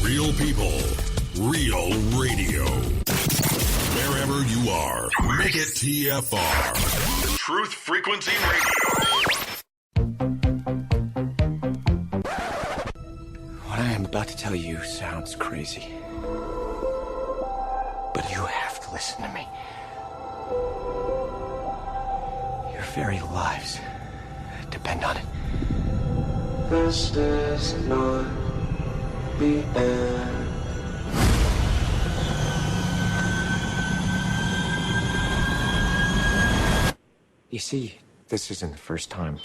Real people, real radio. Wherever you are, make it TFR. Truth Frequency Radio. What I am about to tell you sounds crazy. But you have to listen to me. Your very lives depend on it. This is not the end. You see, this isn't the first time.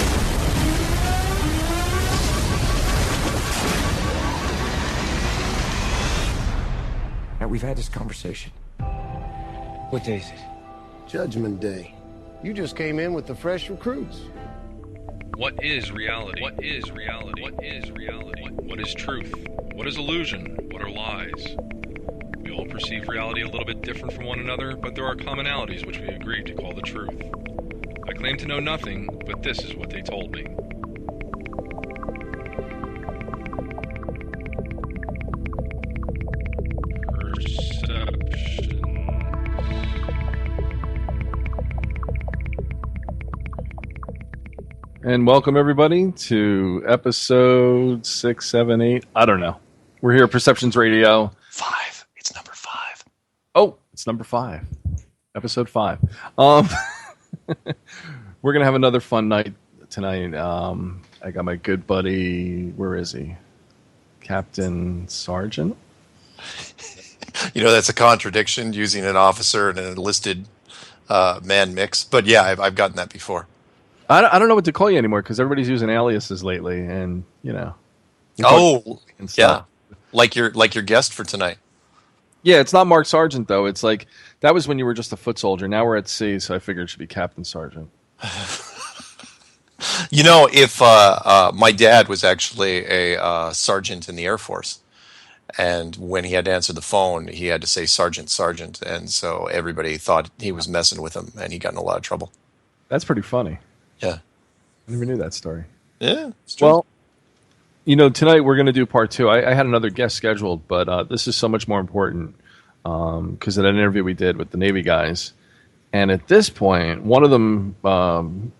Now, we've had this conversation. What day is it? Judgment Day. You just came in with the fresh recruits. What is reality? What is reality? What is reality? What is truth? What is illusion? What are lies? We all perceive reality a little bit different from one another, but there are commonalities which we agree to call the truth. I claim to know nothing, but this is what they told me. Perception. And welcome everybody to episode 6, 7, 8. I don't know. We're here at Perceptions Radio. 5. It's number 5. Oh, it's number 5. Episode 5. We're going to have another fun night tonight. I got my good buddy, where is he? Captain Sargent? You know, that's a contradiction, using an officer and an enlisted man mix. But yeah, I've gotten that before. I don't know what to call you anymore because everybody's using aliases lately, and you know. Oh, yeah, like your guest for tonight. Yeah, it's not Mark Sargent though. It's like that was when you were just a foot soldier. Now we're at sea, so I figured it should be Captain Sargent. You know, if my dad was actually a sergeant in the Air Force, and when he had to answer the phone, he had to say Sergeant, Sergeant, and so everybody thought he was messing with him, and he got in a lot of trouble. That's pretty funny. Yeah. I never knew that story. Yeah. It's true. Well, you know, tonight we're going to do part 2. I had another guest scheduled, but this is so much more important because of that interview we did with the Navy guys. And at this point, one of them,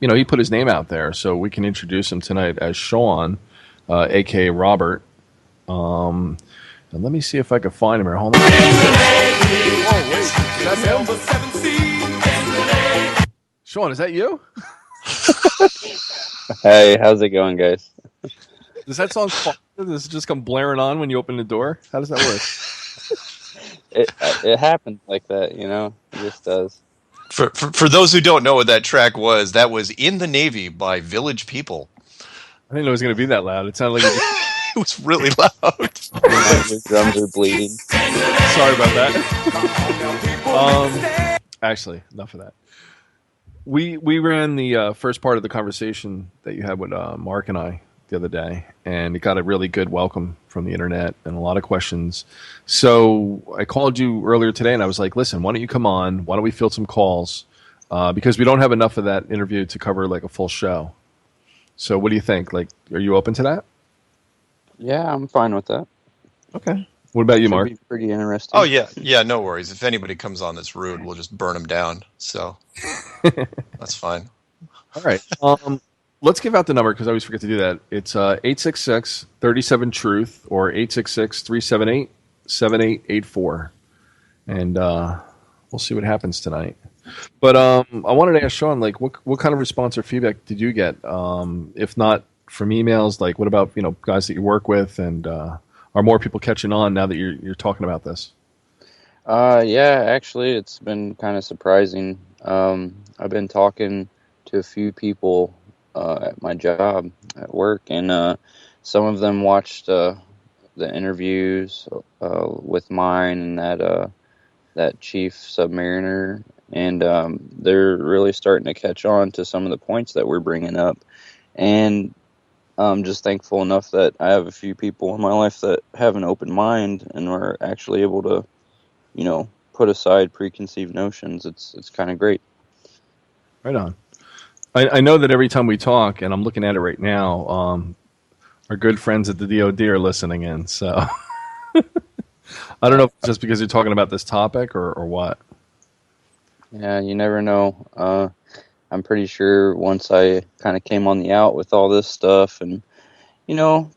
you know, he put his name out there, so we can introduce him tonight as Shawn, a.k.a. Robert. And let me see if I can find him here. Hold on. Oh, wait. Is that him? Shawn, is that you? Hey, how's it going, guys? Does that song does it just come blaring on when you open the door? How does that work? It happens like that, you know? It just does. For those who don't know what that track was, that was In the Navy by Village People. I didn't know it was going to be that loud. It sounded like It was really loud. Your drums are bleeding. Sorry about that. Actually, enough of that. We ran the first part of the conversation that you had with Mark and I the other day, and it got a really good welcome from the internet and a lot of questions. So I called you earlier today, and I was like, listen, why don't you come on? Why don't we field some calls? Because we don't have enough of that interview to cover like a full show. So what do you think? Like, are you open to that? Yeah, I'm fine with that. Okay. What about you, Mark? Should be pretty interesting. Oh, yeah, no worries. If anybody comes on that's rude, we'll just burn them down. So that's fine. All right. Let's give out the number because I always forget to do that. It's 866-37-TRUTH or 866-378-7884. And we'll see what happens tonight. But I wanted to ask Shawn, like, what kind of response or feedback did you get? If not from emails, like, what about, you know, guys that you work with, and are more people catching on now that you're talking about this? Yeah, actually, it's been kind of surprising. I've been talking to a few people at my job at work, and some of them watched the interviews with mine and that chief submariner, and they're really starting to catch on to some of the points that we're bringing up. And I'm just thankful enough that I have a few people in my life that have an open mind and are actually able to, you know, put aside preconceived notions. It's kind of great. Right on. I know that every time we talk, and I'm looking at it right now, our good friends at the DOD are listening in. So I don't know if it's just because you're talking about this topic or what. Yeah, you never know. I'm pretty sure once I kind of came on the out with all this stuff, and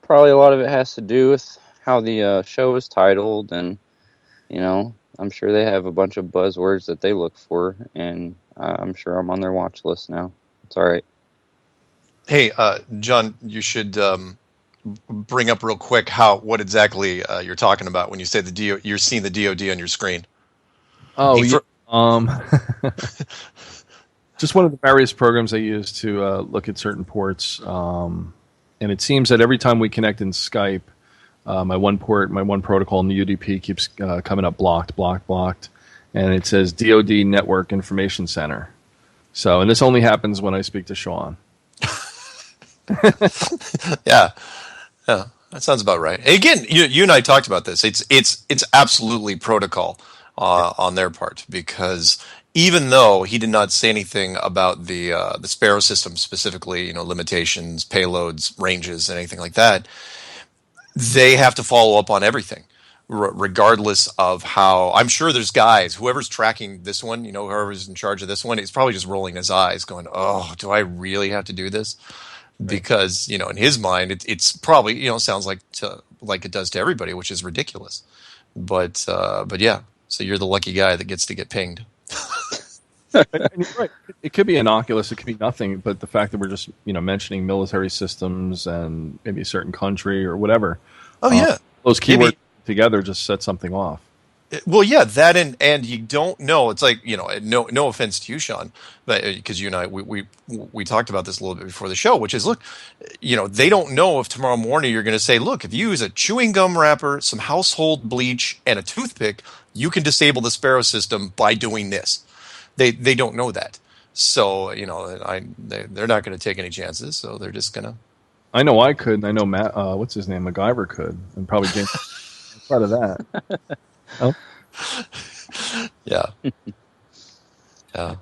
probably a lot of it has to do with how the show is titled, and I'm sure they have a bunch of buzzwords that they look for, and I'm sure I'm on their watch list now. It's all right. Hey, John, you should bring up real quick what exactly you're talking about when you say you're seeing the DoD on your screen. Oh, yeah. Just one of the various programs I use to look at certain ports, and it seems that every time we connect in Skype, my one protocol in the UDP keeps coming up blocked, and it says DoD Network Information Center. So, and this only happens when I speak to Shawn. Yeah, that sounds about right. And again, you and I talked about this. It's absolutely protocol on their part, because even though he did not say anything about the Sparrow system specifically, limitations, payloads, ranges, and anything like that, they have to follow up on everything, regardless of how. I'm sure there's guys, whoever's tracking this one, whoever's in charge of this one, he's probably just rolling his eyes, going, "Oh, do I really have to do this?" Because in his mind, it's probably sounds like it does to everybody, which is ridiculous. But yeah, so you're the lucky guy that gets to get pinged. And you're right. It could be innocuous. It could be nothing. But the fact that we're just mentioning military systems and maybe a certain country or whatever. Oh yeah, those keywords together just set something off. Well, yeah, that and you don't know. It's like no offense to you, Shawn, but because you and I we talked about this a little bit before the show, which is look, they don't know if tomorrow morning you're going to say, look, if you use a chewing gum wrapper, some household bleach, and a toothpick, you can disable the Sparrow system by doing this. They don't know that, so they're not going to take any chances. So they're just going to. I know I could, and I know Matt. What's his name? MacGyver could, and probably James. Part of that. Oh. Yeah. Yeah.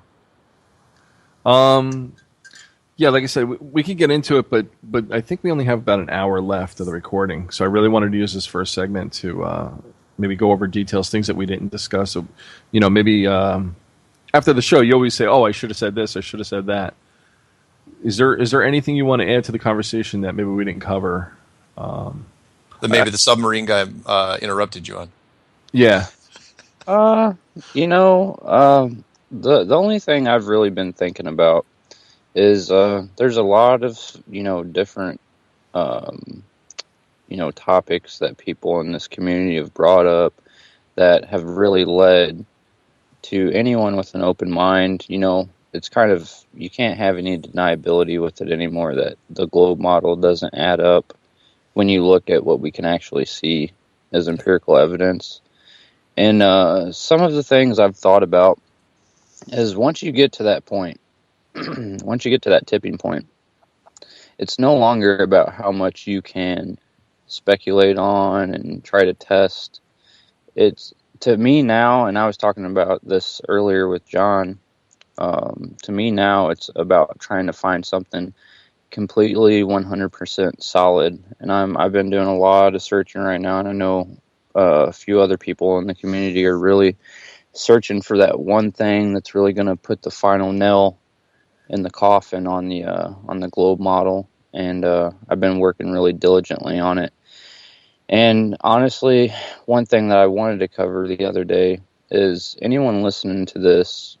Yeah, like I said, we could get into it, but I think we only have about an hour left of the recording. So I really wanted to use this first segment to maybe go over details, things that we didn't discuss. So, maybe after the show, you always say, "Oh, I should have said this. I should have said that." Is there anything you want to add to the conversation that maybe we didn't cover? That maybe the submarine guy interrupted you on. Yeah. The only thing I've really been thinking about is there's a lot of different topics that people in this community have brought up that have really led to anyone with an open mind. It's kind of, you can't have any deniability with it anymore that the globe model doesn't add up when you look at what we can actually see as empirical evidence. And some of the things I've thought about is once you get to that point, once you get to that tipping point, it's no longer about how much you can speculate on and try to test. It's, to me now, and I was talking about this earlier with John, to me now it's about trying to find something completely 100% solid. And I've been doing a lot of searching right now, and I know a few other people in the community are really searching for that one thing that's really going to put the final nail in the coffin on the globe model. And I've been working really diligently on it. And honestly, one thing that I wanted to cover the other day is anyone listening to this,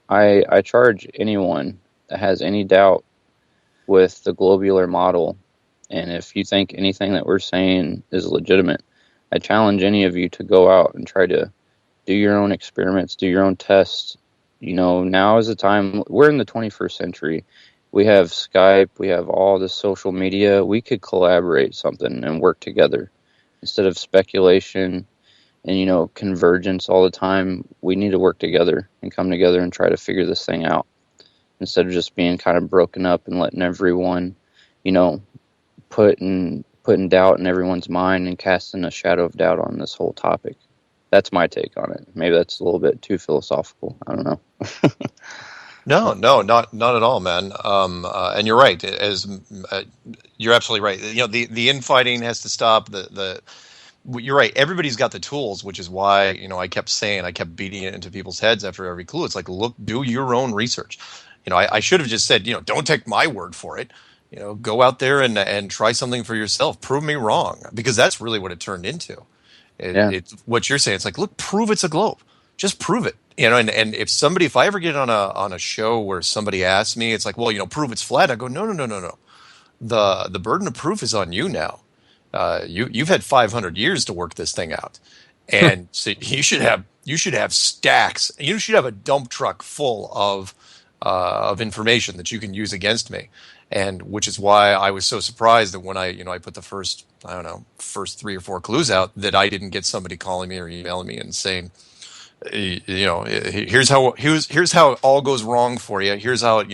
I charge anyone that has any doubt with the globular model, and if you think anything that we're saying is legitimate, I challenge any of you to go out and try to do your own experiments, do your own tests. Now is the time. We're in the 21st century. We have Skype, we have all this social media. We could collaborate something and work together instead of speculation and convergence all the time. We need to work together and come together and try to figure this thing out instead of just being kind of broken up and letting everyone putting doubt in everyone's mind and casting a shadow of doubt on this whole topic. That's my take on it. Maybe that's a little bit too philosophical. I don't know. No, not at all, man. And you're right. You're absolutely right. The infighting has to stop. you're right. Everybody's got the tools, which is why, I kept beating it into people's heads after every clue. It's like, look, do your own research. I should have just said, don't take my word for it. Go out there and try something for yourself. Prove me wrong, because that's really what it turned into. It's what you're saying. It's like, look, prove it's a globe. Just prove it. And if I ever get on a show where somebody asks me, it's like, well, prove it's flat. I go, no. The burden of proof is on you now. You've had 500 years to work this thing out, and so you should have stacks. You should have a dump truck full of information that you can use against me, and which is why I was so surprised that when I put the first 3 or 4 clues out, that I didn't get somebody calling me or emailing me and saying, here's how it all goes wrong for you. Here's how it,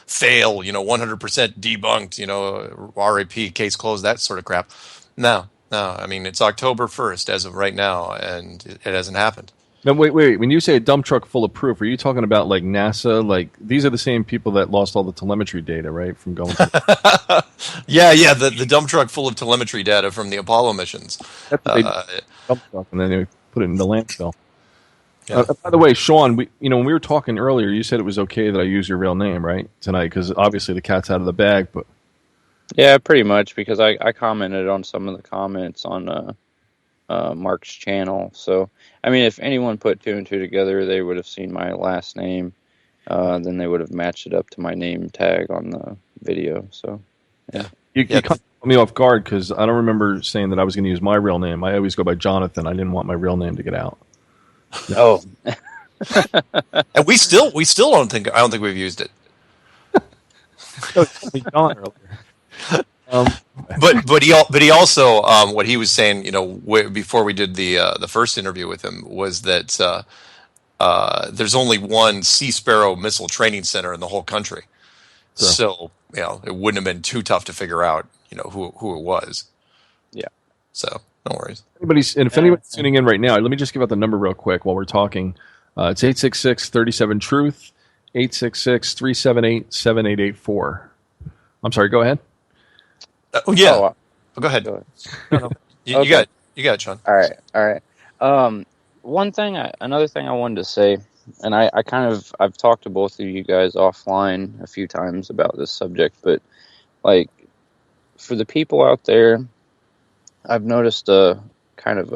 fail, 100% debunked, RAP, case closed, that sort of crap. No. I mean, it's October 1st as of right now, and it hasn't happened. Now, wait. When you say a dump truck full of proof, are you talking about like NASA? Like, these are the same people that lost all the telemetry data, right? From going to Yeah, the dump truck full of telemetry data from the Apollo missions. That's what they dump truck, and then they put it in the landfill. Yeah. By the way, Shawn, when we were talking earlier, you said it was okay that I use your real name, right, tonight? Because obviously the cat's out of the bag. But yeah, pretty much, because I commented on some of the comments on Mark's channel. So, I mean, if anyone put 2 and 2 together, they would have seen my last name. Then they would have matched it up to my name tag on the video. So, yeah. You caught me off guard because I don't remember saying that I was going to use my real name. I always go by Jonathan. I didn't want my real name to get out. No. And we still don't think we've used it. But he also what he was saying, before we did the first interview with him, was that there's only one Sea Sparrow missile training center in the whole country. Sure. So it wouldn't have been too tough to figure out who it was. Yeah. So no worries. If anybody's tuning in right now, let me just give out the number real quick while we're talking. It's 866-37-TRUTH, 866-378-7884. I'm sorry, go ahead. Go ahead. Go ahead. No. You got it, Shawn. All right. Another thing I wanted to say, and I've talked to both of you guys offline a few times about this subject, but like for the people out there, I've noticed a kind of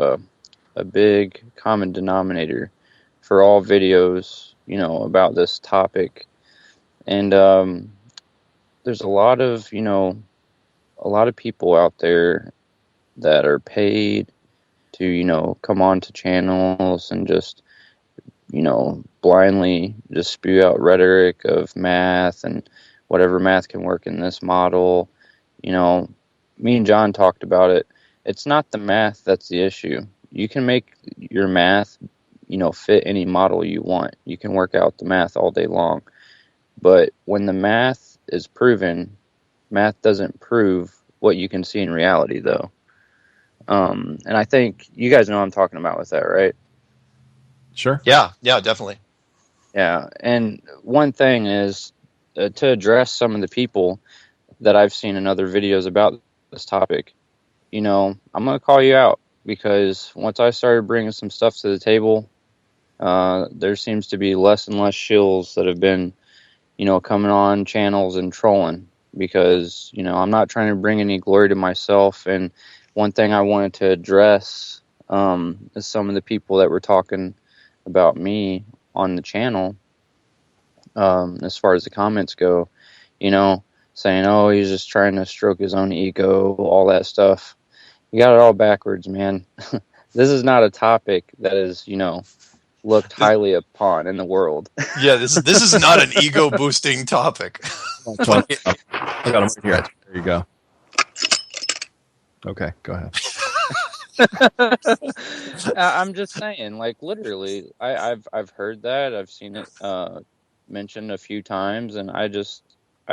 a big common denominator for all videos, about this topic. And there's a lot of people out there that are paid to, come on to channels and just, blindly just spew out rhetoric of math and whatever math can work in this model. Me and John talked about it. It's not the math that's the issue. You can make your math, fit any model you want. You can work out the math all day long. But when the math is proven, math doesn't prove what you can see in reality, though. And I think you guys know what I'm talking about with that, right? Sure. Yeah, definitely. Yeah, and one thing is to address some of the people that I've seen in other videos about this topic. I'm going to call you out, because once I started bringing some stuff to the table, there seems to be less and less shills that have been, coming on channels and trolling, because, I'm not trying to bring any glory to myself. And one thing I wanted to address is some of the people that were talking about me on the channel, as far as the comments go, saying, oh, he's just trying to stroke his own ego, all that stuff. You got it all backwards, man. This is not a topic that is, looked highly upon in the world. Yeah, this is not an ego-boosting topic. I got him right here. There you go. Okay, go ahead. I'm just saying, like, literally, I've heard that. I've seen it mentioned a few times, and I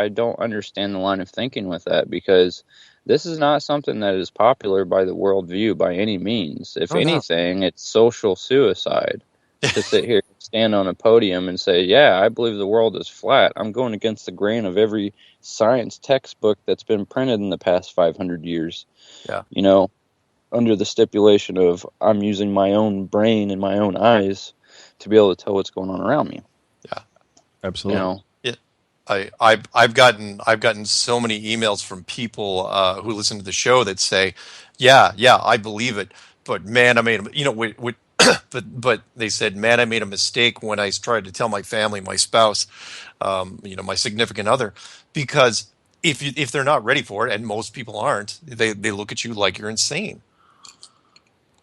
don't understand the line of thinking with that, because this is not something that is popular by the worldview by any means. If anything, it's social suicide to sit here and stand on a podium and say, yeah, I believe the world is flat. I'm going against the grain of every science textbook that's been printed in the past 500 years. Yeah. under the stipulation of I'm using my own brain and my own eyes to be able to tell what's going on around me. Yeah, Absolutely. You know, I've gotten so many emails from people who listen to the show that say, yeah, I believe it, but man, I made a, but they said, man, I made a mistake when I tried to tell my family, my spouse, my significant other, because if they're not ready for it, and most people aren't, they look at you like you're insane.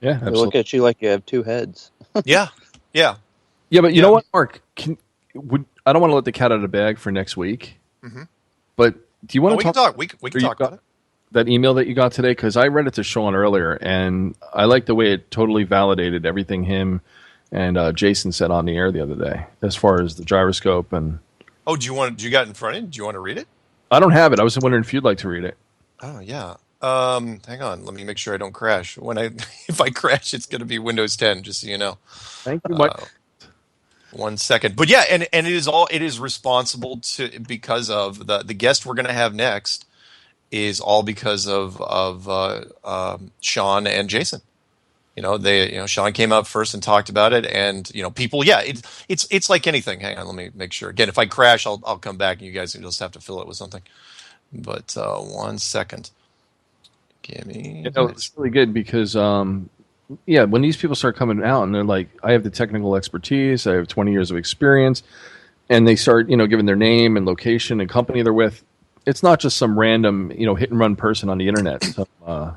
Yeah, they absolutely. look at you like you have two heads. Yeah, Yeah, but you know what, Mark? I don't want to let the cat out of the bag for next week. Mm-hmm. But do you want we to talk? We can talk about it. That email that you got today, because I read it to Shawn earlier, and I like the way it totally validated everything him and Jason said on the air the other day, as far as the gyroscope and. Oh, do you got it in front of you? Do you want to read it? I don't have it. I was wondering if you'd like to read it. Oh yeah. Hang on. Let me make sure I don't crash. If I crash, it's going to be Windows 10. Just so you know. Thank you, Mike. 1 second. But yeah, and it is responsible because of the guest we're going to have next is all because of Shawn and Jason. Shawn came out first and talked about it, and people. Yeah, it's like anything. Hang on, let me make sure. Again, if I crash, I'll come back, and you guys just have to fill it with something. But 1 second. Give me. It's really good because when these people start coming out and they're like, I have the technical expertise, I have 20 years of experience, and they start, giving their name and location and company they're with. It's not just some random, hit and run person on the internet. Some I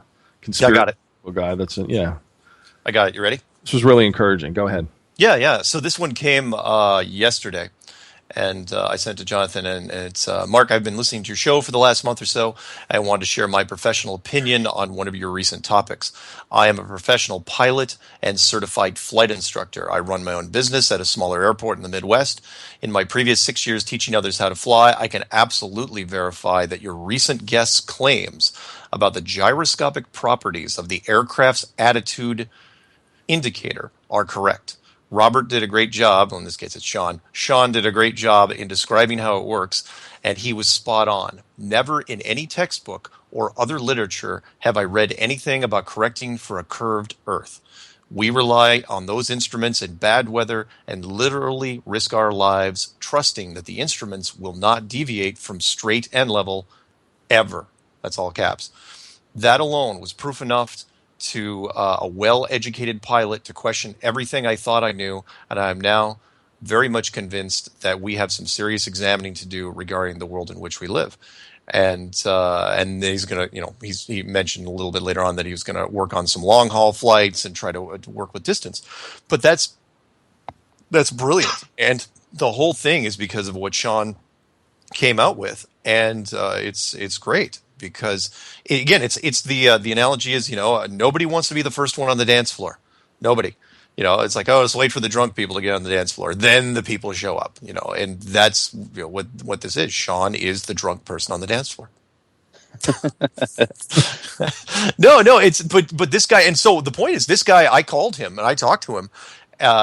got it. Guy that's I got it. You ready? This was really encouraging. Go ahead. Yeah. So this one came yesterday. And I sent it to Jonathan, and it's Mark, I've been listening to your show for the last month or so. I wanted to share my professional opinion on one of your recent topics. I am a professional pilot and certified flight instructor. I run my own business at a smaller airport in the Midwest. In my previous 6 years teaching others how to fly, I can absolutely verify that your recent guest's claims about the gyroscopic properties of the aircraft's attitude indicator are correct. Robert did a great job, well, in this case it's Shawn. Shawn did a great job in describing how it works, and he was spot on. Never in any textbook or other literature have I read anything about correcting for a curved Earth. We rely on those instruments in bad weather and literally risk our lives trusting that the instruments will not deviate from straight and level ever. That's all caps. That alone was proof enough to a well-educated pilot to question everything I thought I knew, and I am now very much convinced that we have some serious examining to do regarding the world in which we live. And he's going to, he mentioned a little bit later on that he was going to work on some long-haul flights and try to work with distance. But that's brilliant. And the whole thing is because of what Shawn came out with, and it's great. Because again, it's the analogy is nobody wants to be the first one on the dance floor. Nobody, it's like, oh, let's wait for the drunk people to get on the dance floor, then the people show up. And that's what this is. Shawn is the drunk person on the dance floor. No, it's but this guy, and so the point is, this guy, I called him and I talked to him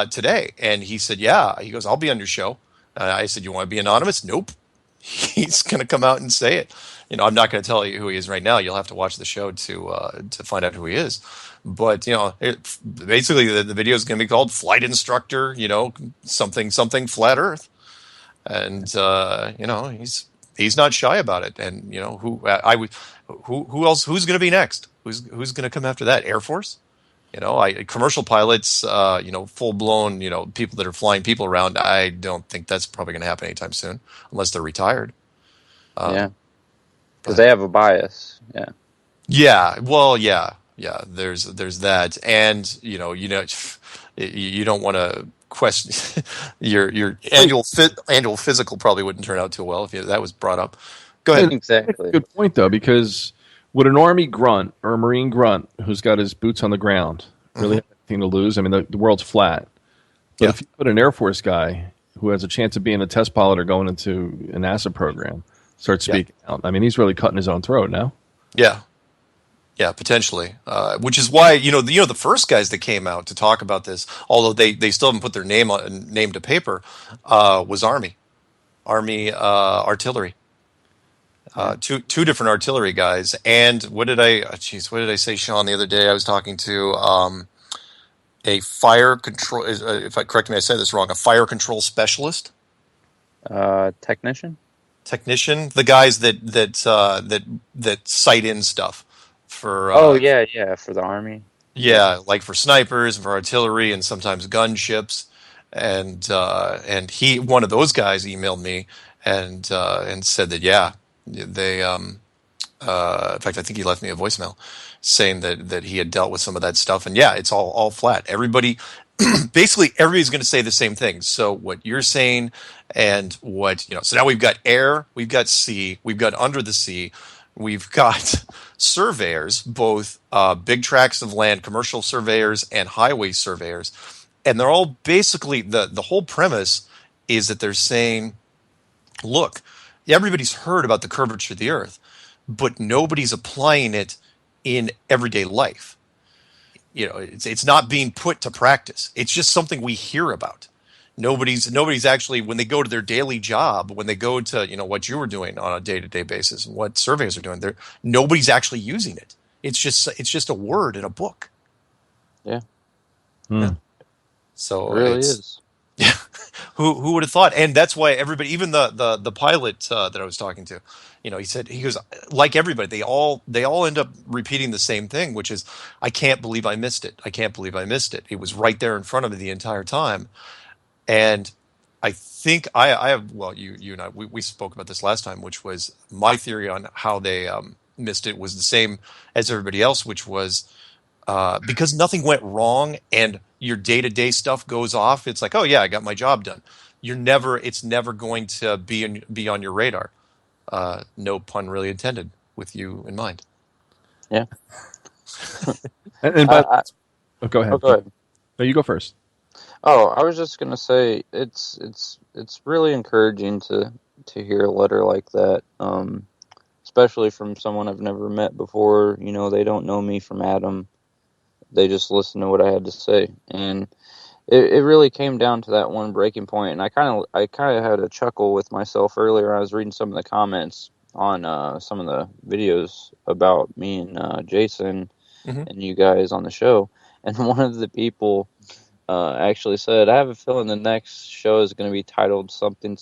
today, and he said, yeah, he goes, I'll be on your show. I said, you want to be anonymous? Nope. He's going to come out and say it. I'm not going to tell you who he is right now. You'll have to watch the show to find out who he is. But basically the video is going to be called "Flight Instructor," something flat Earth, and he's not shy about it. And who else? Who's going to be next? Who's going to come after that? Air Force? Commercial pilots, full blown, people that are flying people around. I don't think that's probably going to happen anytime soon, unless they're retired. Yeah. Because they have a bias, yeah. Yeah, well, yeah. There's that, and you don't want to question your annual physical probably wouldn't turn out too well if that was brought up. Go ahead. Exactly. Good point though, because would an Army grunt or a Marine grunt who's got his boots on the ground really have anything to lose? I mean, the world's flat. But if you put an Air Force guy who has a chance of being a test pilot or going into a NASA program start speaking out, I mean, he's really cutting his own throat now. Yeah, potentially. Which is why the first guys that came out to talk about this, although they still haven't put their name to paper, was Army artillery. two different artillery guys. And what did I say, Shawn, the other day? I was talking to a fire control. If I correct me, I said this wrong. A fire control specialist, Technician. The guys that sight in stuff for. Yeah, for the Army. Yeah, like for snipers, for artillery, and sometimes gunships. And he, one of those guys, emailed me and said that they in fact, I think he left me a voicemail saying that he had dealt with some of that stuff, and it's all flat. Everybody, basically, everybody's going to say the same thing. So what you're saying, and what so now we've got air, we've got sea, we've got under the sea, we've got surveyors, both big tracts of land, commercial surveyors, and highway surveyors, and they're all basically the whole premise is that they're saying, look, everybody's heard about the curvature of the Earth, but nobody's applying it in everyday life. It's not being put to practice. It's just something we hear about. Nobody's actually, when they go to their daily job, when they go to what you were doing on a day-to-day basis and what surveys are doing, nobody's actually using it. It's just a word in a book. Yeah. Yeah. So it really is. Yeah. Who would have thought? And that's why everybody, even the pilot that I was talking to, he goes, like everybody, they all end up repeating the same thing, which is, I can't believe I missed it. I can't believe I missed it. It was right there in front of me the entire time. And I think I have, well, you and I, we spoke about this last time, which was my theory on how they missed it was the same as everybody else, which was because nothing went wrong and your day-to-day stuff goes off. It's like, oh yeah, I got my job done. It's never going to be on your radar. No pun really intended with you in mind. Yeah. Go ahead. Oh, go ahead. No, you go first. Oh, I was just gonna say it's really encouraging to hear a letter like that, especially from someone I've never met before. They don't know me from Adam. They just listened to what I had to say, and it really came down to that one breaking point. And I kind of had a chuckle with myself earlier. I was reading some of the comments on some of the videos about me and Jason and you guys on the show, and one of the people actually said, "I have a feeling the next show is going to be titled something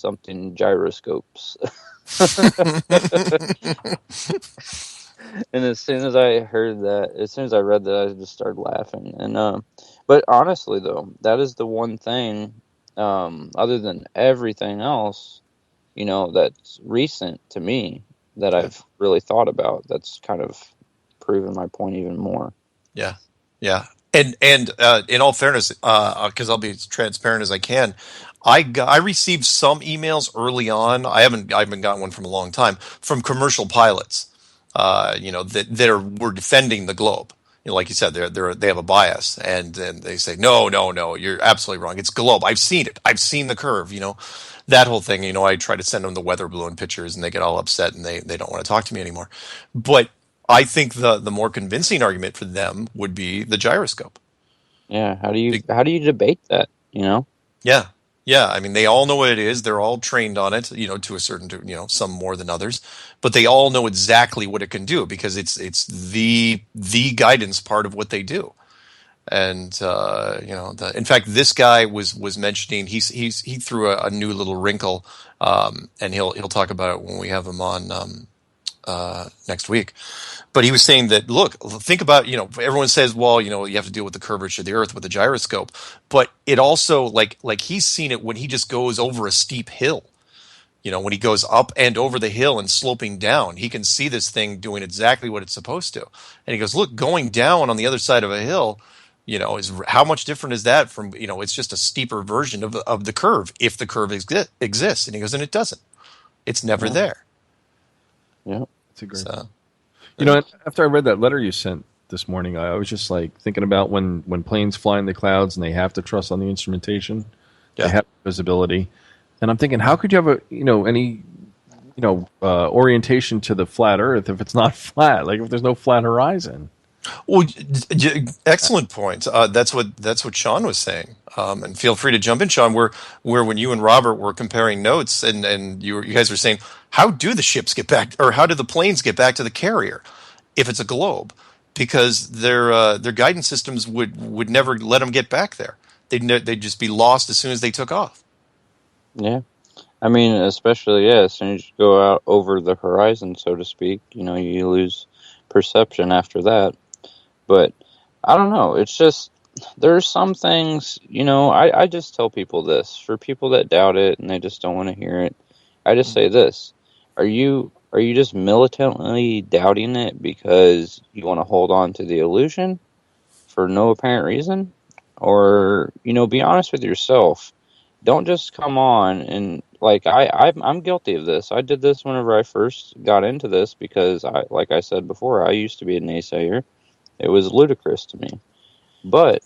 gyroscopes." And as soon as I read that, I just started laughing. And but honestly, though, that is the one thing, other than everything else, that's recent to me that I've really thought about. That's kind of proven my point even more. Yeah, yeah. And in all fairness, because I'll be as transparent as I can, I received some emails early on. I haven't gotten one from a long time from commercial pilots. That were defending the globe. Like you said, they have a bias, and they say, no, you're absolutely wrong. It's globe. I've seen it. I've seen the curve. That whole thing. I try to send them the weather balloon pictures, and they get all upset, and they don't want to talk to me anymore. But I think the more convincing argument for them would be the gyroscope. Yeah. How do you debate that? Yeah. Yeah, I mean, they all know what it is. They're all trained on it, to a certain, some more than others, but they all know exactly what it can do because it's the guidance part of what they do. And in fact, this guy was mentioning he threw a new little wrinkle, and he'll talk about it when we have him on next week. But he was saying that, look, think about, everyone says, well, you have to deal with the curvature of the Earth with the gyroscope. But it also, like he's seen it when he just goes over a steep hill. When he goes up and over the hill and sloping down, he can see this thing doing exactly what it's supposed to. And he goes, look, going down on the other side of a hill, is how much different is that from, it's just a steeper version of the curve, if the curve exists. And he goes, and it doesn't. It's never there. Yeah. It's a great after I read that letter you sent this morning, I was just like thinking about when planes fly in the clouds and they have to trust on the instrumentation, they have visibility, and I'm thinking, how could you have any orientation to the flat Earth if it's not flat? Like if there's no flat horizon. Well, excellent point. That's what Shawn was saying. And feel free to jump in, Shawn. Where when you and Robert were comparing notes, and you guys were saying, how do the ships get back, or how do the planes get back to the carrier if it's a globe? Because their guidance systems would never let them get back there. They'd just be lost as soon as they took off. Yeah. I mean, especially, yeah, as soon as you go out over the horizon, so to speak, you lose perception after that. But I don't know. It's just, there's some things, I just tell people this. For people that doubt it and they just don't want to hear it, I just say this. Are you just militantly doubting it because you want to hold on to the illusion for no apparent reason? Or, be honest with yourself. Don't just come on and, like, I'm guilty of this. I did this whenever I first got into this because, like I said before, I used to be a naysayer. It was ludicrous to me. But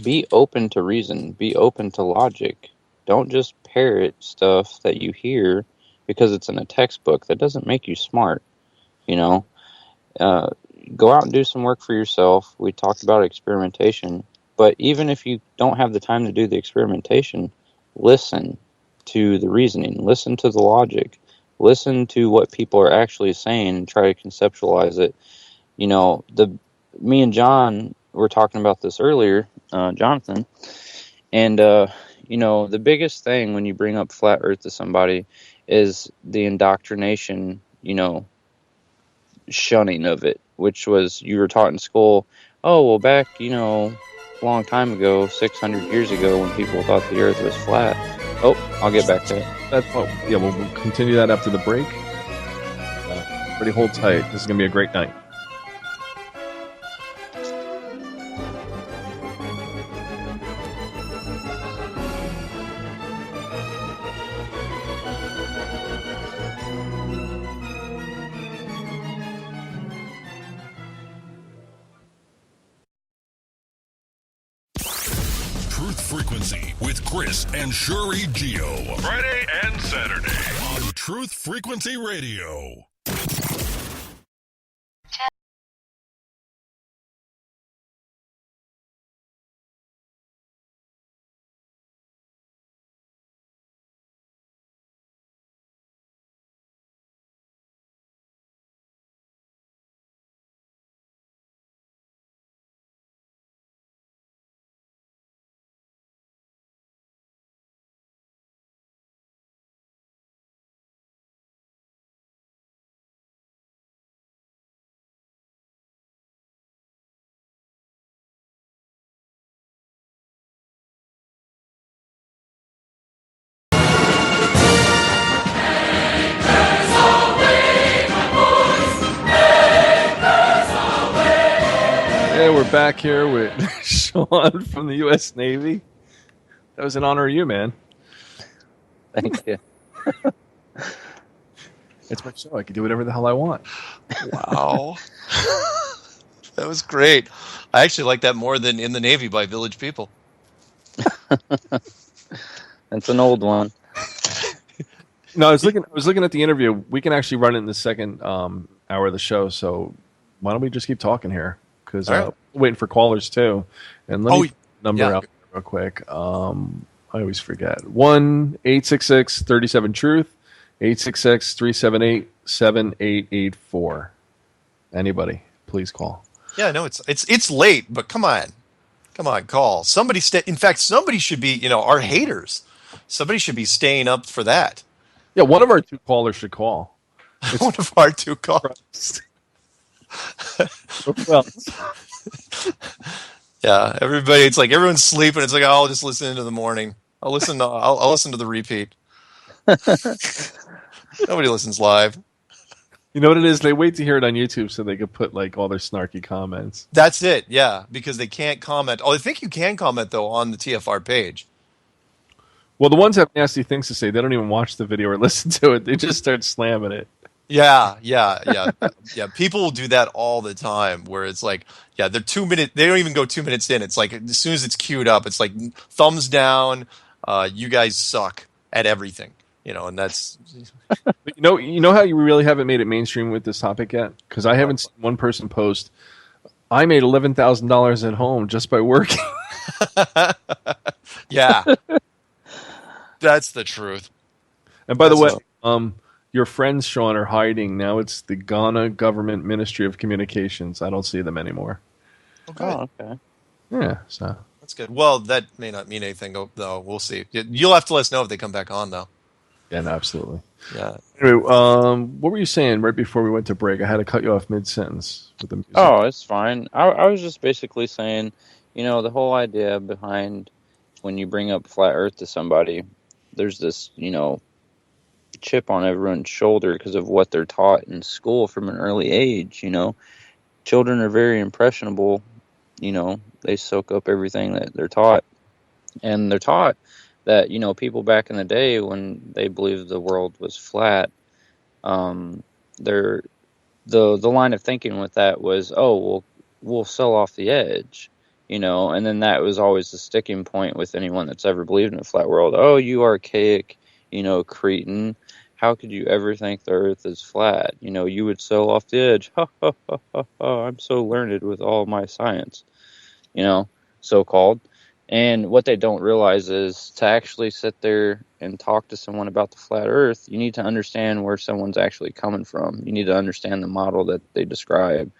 be open to reason. Be open to logic. Don't just parrot stuff that you hear because it's in a textbook. That doesn't make you smart, Go out and do some work for yourself. We talked about experimentation. But even if you don't have the time to do the experimentation, listen to the reasoning. Listen to the logic. Listen to what people are actually saying and try to conceptualize it. Me and John were talking about this earlier, Jonathan, and the biggest thing when you bring up flat Earth to somebody is the indoctrination, shunning of it, which was you were taught in school. Oh, well, back, a long time ago, 600 years ago, when people thought the Earth was flat. Oh, I'll get back to it. We'll continue that after the break. Everybody hold tight. This is going to be a great night. Frequency with Chris and Shuri Geo. Friday and Saturday on Truth Frequency Radio. We're back here with Shawn from the U.S. Navy. That was in honor of you, man. Thank you. It's my show. I can do whatever the hell I want. Wow. That was great. I actually like that more than In the Navy by Village People. That's an old one. No, I was looking at the interview. We can actually run it in the second hour of the show, so why don't we just keep talking here? Because right. Waiting for callers too. And let me number out real quick. I always forget. 1-866-37-TRUTH, 866-378-7884. Anybody, please call. Yeah, no, it's late, but come on, call. Somebody in fact, somebody should be, our haters. Somebody should be staying up for that. Yeah, one of our two callers should call. One of our two callers. Well, yeah, everybody. It's like everyone's sleeping. It's like, I'll just listen into the morning. I'll listen to the repeat. Nobody listens live. You know what it is? They wait to hear it on YouTube so they could put like all their snarky comments. That's it. Yeah, because they can't comment. Oh, I think you can comment though on the TFR page. Well, the ones that have nasty things to say, they don't even watch the video or listen to it. They just start slamming it. Yeah. People will do that all the time. Where it's like, they're 2 minutes. They don't even go 2 minutes in. It's like as soon as it's queued up, it's like thumbs down. You guys suck at everything. And that's. You know how you really haven't made it mainstream with this topic yet? Because I haven't seen one person post I made $11,000 at home just by working. Yeah, that's the truth. And by the way, So, your friends, Shawn, are hiding. Now it's the Ghana Government Ministry of Communications. I don't see them anymore. Okay. oh, okay. Yeah, so. That's good. Well, that may not mean anything, though. We'll see. You'll have to let us know if they come back on, though. Yeah, no, absolutely. Yeah. Anyway, what were you saying right before we went to break? I had to cut you off mid-sentence with the music. Oh, it's fine. I was just basically saying, the whole idea behind when you bring up flat Earth to somebody, there's this, chip on everyone's shoulder because of what they're taught in school from an early age. Children are very impressionable. They soak up everything that they're taught, and they're taught that people back in the day when they believed the world was flat, they're the line of thinking with that was, oh, well, we'll sell off the edge, and then that was always the sticking point with anyone that's ever believed in a flat world. Oh, you archaic, cretin. How could you ever think the earth is flat? You would sell off the edge. Ha, ha, ha, ha, ha. I'm so learned with all my science, so-called. And what they don't realize is to actually sit there and talk to someone about the flat earth, you need to understand where someone's actually coming from. You need to understand the model that they describe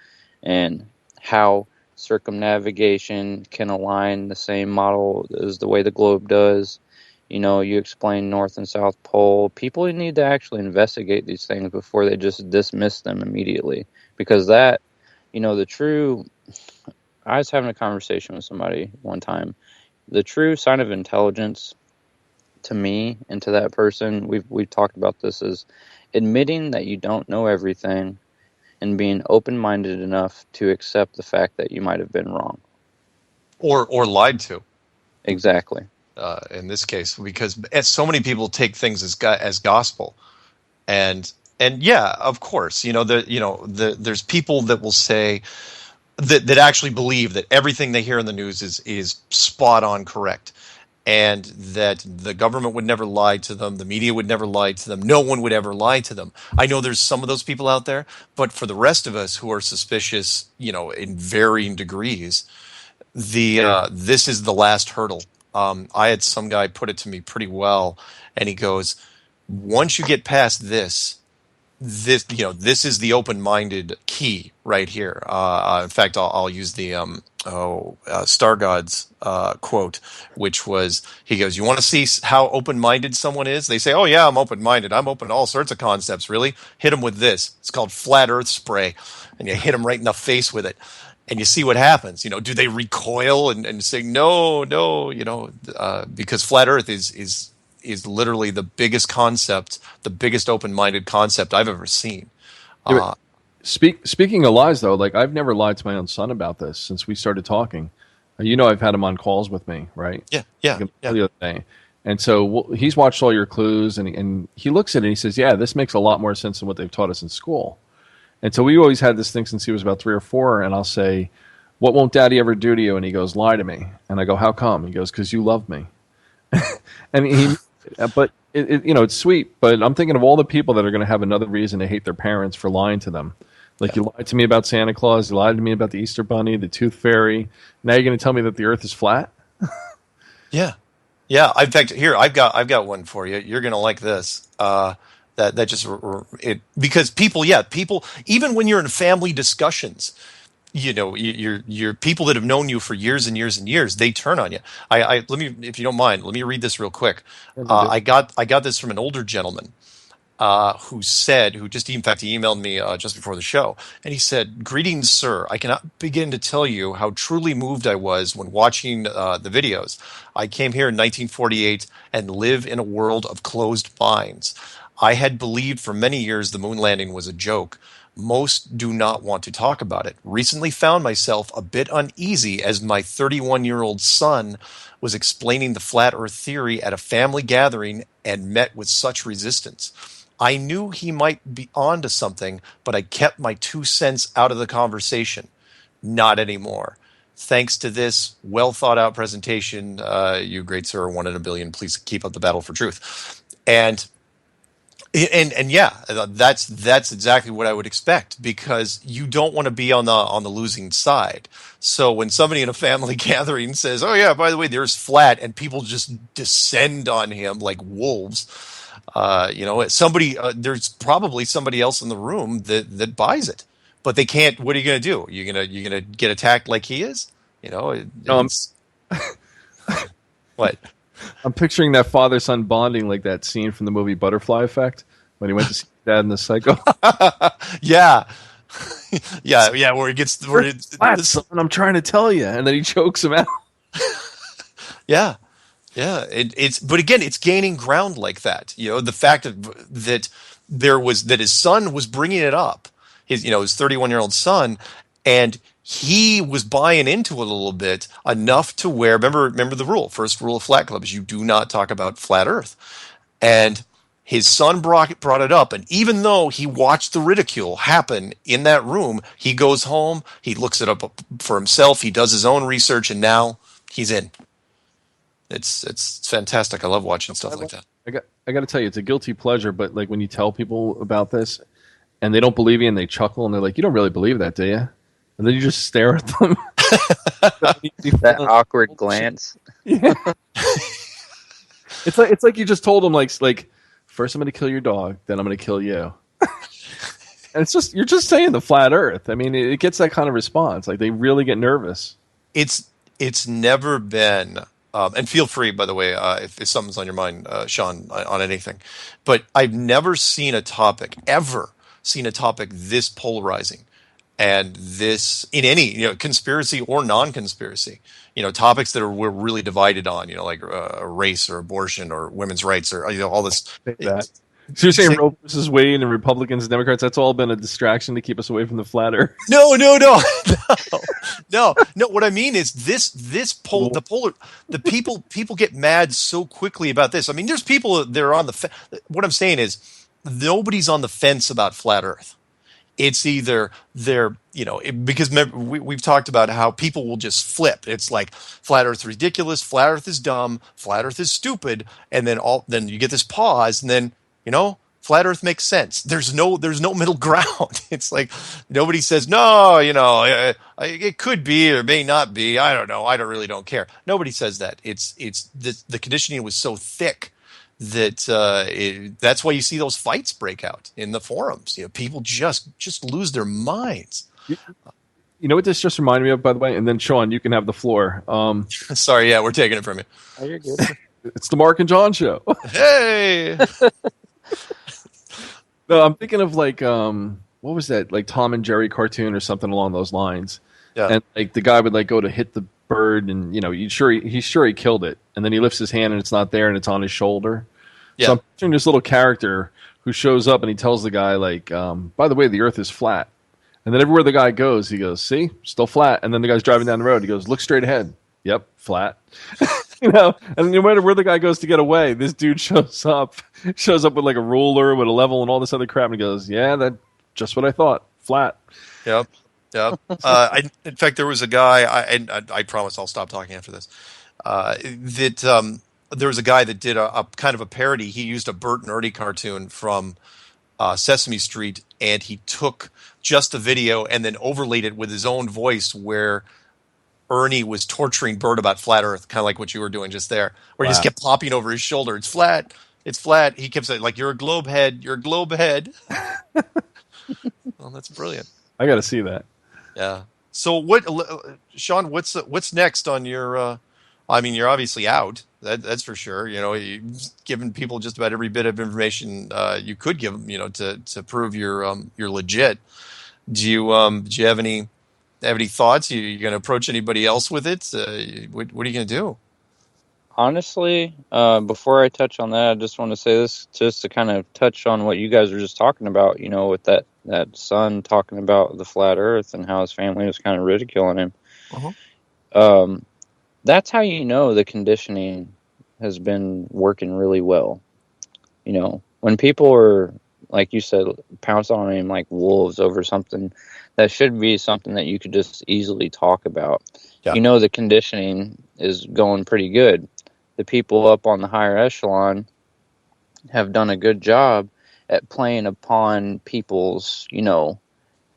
and how circumnavigation can align the same model as the way the globe does. You explain North and South Pole. People need to actually investigate these things before they just dismiss them immediately. Because that, the true... I was having a conversation with somebody one time. The true sign of intelligence to me and to that person, we've talked about this, is admitting that you don't know everything and being open-minded enough to accept the fact that you might have been wrong. Or lied to. Exactly. In this case, because so many people take things as gospel, and yeah, of course, there's people that will say that actually believe that everything they hear in the news is spot on correct, and that the government would never lie to them, the media would never lie to them, no one would ever lie to them. I know there's some of those people out there, but for the rest of us who are suspicious, in varying degrees, this is the last hurdle. I had some guy put it to me pretty well, and he goes, once you get past this is the open-minded key right here. In fact, I'll use the Star God's quote, which was, he goes, you want to see how open-minded someone is? They say, oh yeah, I'm open-minded. I'm open to all sorts of concepts, really. Hit them with this. It's called flat earth spray. And you hit them right in the face with it. And you see what happens. Do they recoil and say, no, because flat earth is literally the biggest concept, the biggest open-minded concept I've ever seen. Speaking of lies, though, like I've never lied to my own son about this since we started talking. I've had him on calls with me, right? Yeah. The other day. And so he's watched all your clues, and he looks at it and he says, yeah, this makes a lot more sense than what they've taught us in school. And so we always had this thing since he was about 3 or 4, and I'll say, what won't Daddy ever do to you? And he goes, lie to me. And I go, how come? He goes, because you love me. And but it's sweet, but I'm thinking of all the people that are going to have another reason to hate their parents for lying to them. Like, you lied to me about Santa Claus, you lied to me about the Easter Bunny, the Tooth Fairy. Now you're going to tell me that the Earth is flat? Yeah. In fact, here I've got one for you. You're going to like this. That just because people, even when you're in family discussions, you're people that have known you for years and years and years, they turn on you. Let me, if you don't mind, let me read this real quick. I got this from an older gentleman who just in fact he emailed me just before the show, and he said, "Greetings, sir. I cannot begin to tell you how truly moved I was when watching the videos. I came here in 1948 and live in a world of closed minds. I had believed for many years the moon landing was a joke. Most do not want to talk about it. Recently found myself a bit uneasy as my 31-year-old son was explaining the flat earth theory at a family gathering and met with such resistance. I knew he might be onto something, but I kept my 2 cents out of the conversation. Not anymore. Thanks to this well-thought-out presentation, you great sir are 1 in a billion. Please keep up the battle for truth." And And yeah, that's exactly what I would expect, because you don't want to be on the losing side. So when somebody in a family gathering says, "Oh yeah, by the way, there's flat," and people just descend on him like wolves, there's probably somebody else in the room that buys it, but they can't. What are you going to do? You're gonna get attacked like he is? It's what? I'm picturing that father-son bonding like that scene from the movie Butterfly Effect when he went to see Dad in the Psycho. Yeah. yeah, where he gets Son, I'm trying to tell you, and then he chokes him out. Yeah. But again, it's gaining ground like that. The fact that his son was bringing it up, his 31-year-old son, and he was buying into it a little bit, enough to where, remember the first rule of Flat Club is you do not talk about flat Earth. And his son brought it up, and even though he watched the ridicule happen in that room, he goes home, he looks it up for himself, he does his own research, and now he's in. It's fantastic. I love watching stuff like that. I got to tell you, it's a guilty pleasure, but like when you tell people about this and they don't believe you and they chuckle and they're like, "You don't really believe that, do you?" And then you just stare at them. That awkward glance. Yeah. It's like you just told them like first I'm going to kill your dog, then I'm going to kill you. And it's just you're just saying the flat Earth. I mean, it gets that kind of response. Like they really get nervous. It's never been. And feel free, by the way, if something's on your mind, Shawn, on anything. But I've never seen a topic this polarizing, and this in any conspiracy or non-conspiracy. Topics that we're really divided on. Like race or abortion or women's rights or all this. So you're saying Roe versus Wade and Republicans and Democrats, that's all been a distraction to keep us away from the flat Earth? No. What I mean is the people get mad so quickly about this. I mean, there's people that are on the what I'm saying is nobody's on the fence about flat Earth. It's either because remember, we've talked about how people will just flip. It's like flat Earth ridiculous, flat Earth is dumb, flat Earth is stupid, and then you get this pause, and then flat Earth makes sense. There's no middle ground. It's like nobody says no. It could be or may not be. I don't know. I really don't care. Nobody says that. It's the conditioning was so thick that that's why you see those fights break out in the forums. People just lose their minds. You know what this just reminded me of, by the way? And then Shawn, you can have the floor. Sorry, yeah, we're taking it from you. Oh, you're good. It's the Mark and John show. Hey. No, I'm thinking of like what was that? Like Tom and Jerry cartoon or something along those lines. Yeah. And like the guy would like go to hit the bird, and he's sure he killed it, and then he lifts his hand and it's not there and it's on his shoulder. Yeah. So I'm picturing this little character who shows up and he tells the guy like, by the way, the Earth is flat. And then everywhere the guy goes, he goes, "See, still flat." And then the guy's driving down the road. He goes, "Look straight ahead." Yep, flat. And no matter where the guy goes to get away, this dude shows up with like a ruler with a level and all this other crap, and he goes, "Yeah, that's just what I thought, flat." Yep. In fact, there was a guy, I promise I'll stop talking after this, there was a guy that did a kind of a parody. He used a Bert and Ernie cartoon from Sesame Street, and he took just a video and then overlaid it with his own voice where Ernie was torturing Bert about flat Earth, kind of like what you were doing just there, where he just kept popping over his shoulder. It's flat. It's flat. He kept saying, like, "You're a globe head. You're a globe head." Well, that's brilliant. I got to see that. Yeah. So Shawn, what's next on your, I mean, you're obviously out. That's for sure. You've given people just about every bit of information you could give them, to prove you're legit. Do you have any thoughts? You going to approach anybody else with it? What are you going to do? Honestly, before I touch on that, I just want to say this just to kind of touch on what you guys were just talking about, with that son talking about the flat Earth and how his family was kind of ridiculing him. Uh-huh. That's how the conditioning has been working really well. When people are, like you said, pounce on him like wolves over something that should be something that you could just easily talk about. Yeah. The conditioning is going pretty good. The people up on the higher echelon have done a good job at playing upon people's,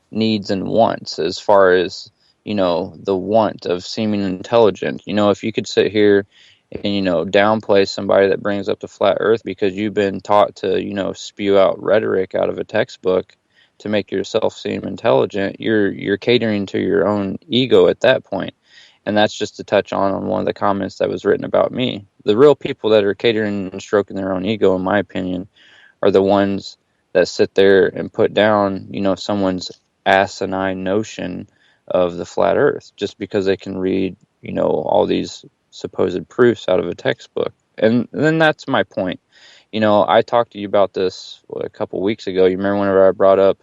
needs and wants, as far as, the want of seeming intelligent. If you could sit here and, downplay somebody that brings up the flat earth because you've been taught to, spew out rhetoric out of a textbook to make yourself seem intelligent, you're catering to your own ego at that point. And that's just to touch on one of the comments that was written about me. The real people that are catering and stroking their own ego, in my opinion, are the ones that sit there and put down, someone's asinine notion of the flat earth just because they can read, all these supposed proofs out of a textbook. And then that's my point. I talked to you about this a couple weeks ago. You remember whenever I brought up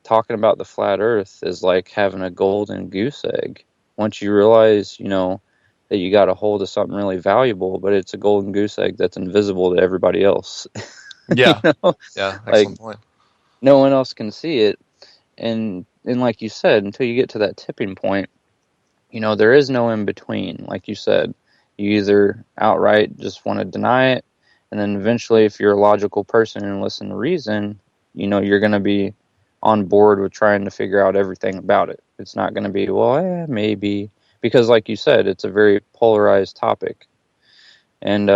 talking about the flat earth is like having a golden goose egg. Once you realize, that you got a hold of something really valuable, but it's a golden goose egg that's invisible to everybody else. Yeah. Yeah. Excellent point. No one else can see it. And like you said, until you get to that tipping point, there is no in between. Like you said, you either outright just want to deny it, and then eventually, if you're a logical person and listen to reason, you're going to be on board with trying to figure out everything about it. It's not going to be, well, maybe, because like you said, it's a very polarized topic. And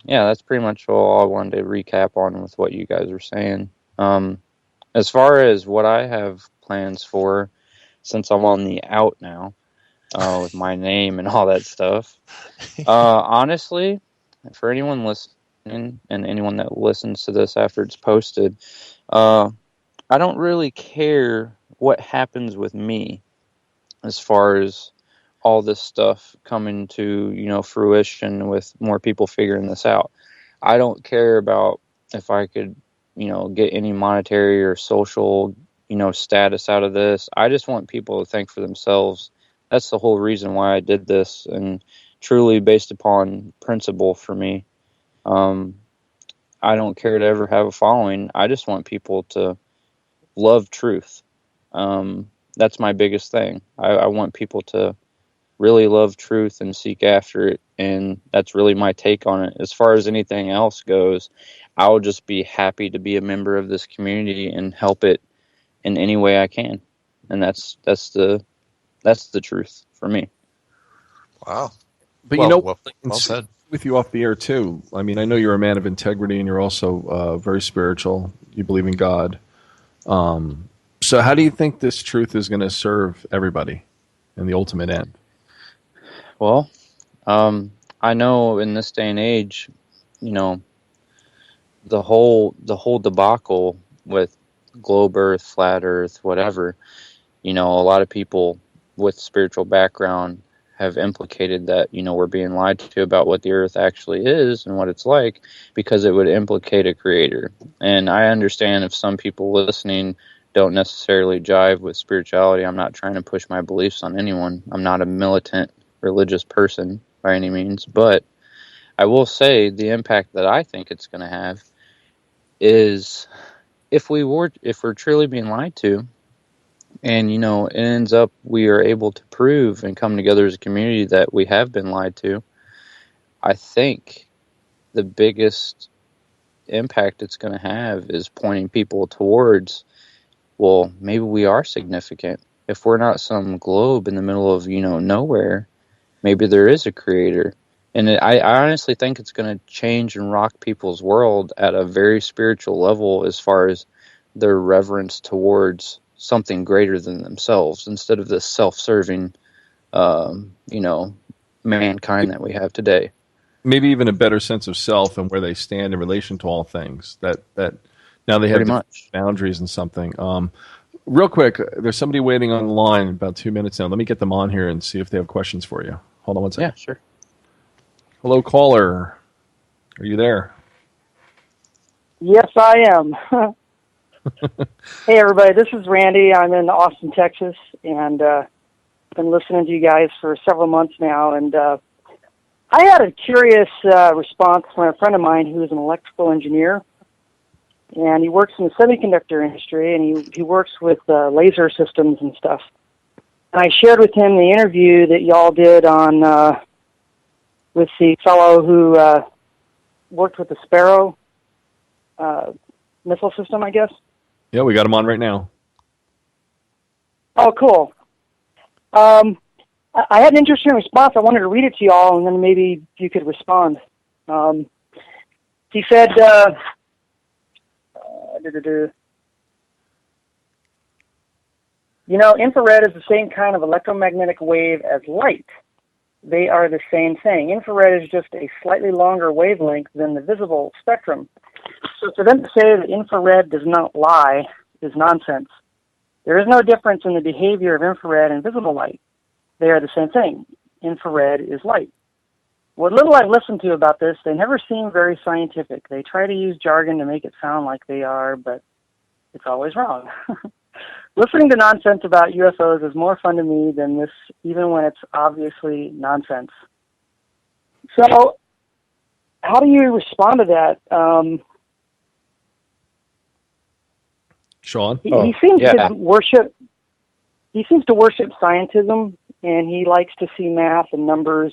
that's pretty much all I wanted to recap on with what you guys were saying. As far as what I have plans for, since I'm on the out now, with my name and all that stuff, honestly, for anyone listening and anyone that listens to this after it's posted, I don't really care what happens with me as far as all this stuff coming to, fruition with more people figuring this out. I don't care about if I could, get any monetary or social, status out of this. I just want people to think for themselves. That's the whole reason why I did this, and truly based upon principle for me. I don't care to ever have a following. I just want people to love truth. That's my biggest thing. I want people to really love truth and seek after it, and that's really my take on it. As far as anything else goes, I'll just be happy to be a member of this community and help it in any way I can, and that's the truth for me. Wow. But well said. With you off the air too. I mean, I know you're a man of integrity, and you're also very spiritual. You believe in God. So how do you think this truth is going to serve everybody in the ultimate end? Well, I know in this day and age, the whole debacle with globe earth, flat earth, whatever, a lot of people with spiritual background have implicated that, we're being lied to about what the earth actually is and what it's like, because it would implicate a creator. And I understand if some people listening don't necessarily jive with spirituality. I'm not trying to push my beliefs on anyone. I'm not a militant religious person by any means, but I will say the impact that I think it's going to have is if we're truly being lied to, and it ends up we are able to prove and come together as a community that we have been lied to, I think the biggest impact it's going to have is pointing people towards, well, maybe we are significant. If we're not some globe in the middle of, nowhere, maybe there is a creator. And I honestly think it's going to change and rock people's world at a very spiritual level as far as their reverence towards something greater than themselves, instead of this self-serving, mankind that we have today. Maybe even a better sense of self and where they stand in relation to all things. That now they have boundaries and something. Real quick, there's somebody waiting on the line about 2 minutes now. Let me get them on here and see if they have questions for you. Hold on one second. Yeah, sure. Hello, caller. Are you there? Yes, I am. Hey, everybody. This is Randy. I'm in Austin, Texas, and been listening to you guys for several months now. And I had a curious response from a friend of mine who's an electrical engineer, and he works in the semiconductor industry, and he works with laser systems and stuff. And I shared with him the interview that y'all did on with the fellow who worked with the Sparrow missile system, I guess. Yeah, we got him on right now. Oh, cool. I had an interesting response. I wanted to read it to y'all, and then maybe you could respond. He said, infrared is the same kind of electromagnetic wave as light. They are the same thing. Infrared is just a slightly longer wavelength than the visible spectrum. So for them to say that infrared does not lie is nonsense. There is no difference in the behavior of infrared and visible light. They are the same thing. Infrared is light. What little I've listened to about this, they never seem very scientific. They try to use jargon to make it sound like they are, but it's always wrong. Listening to nonsense about UFOs is more fun to me than this, even when it's obviously nonsense. So, how do you respond to that? Shawn? He seems to worship. He seems to worship scientism, and he likes to see math and numbers.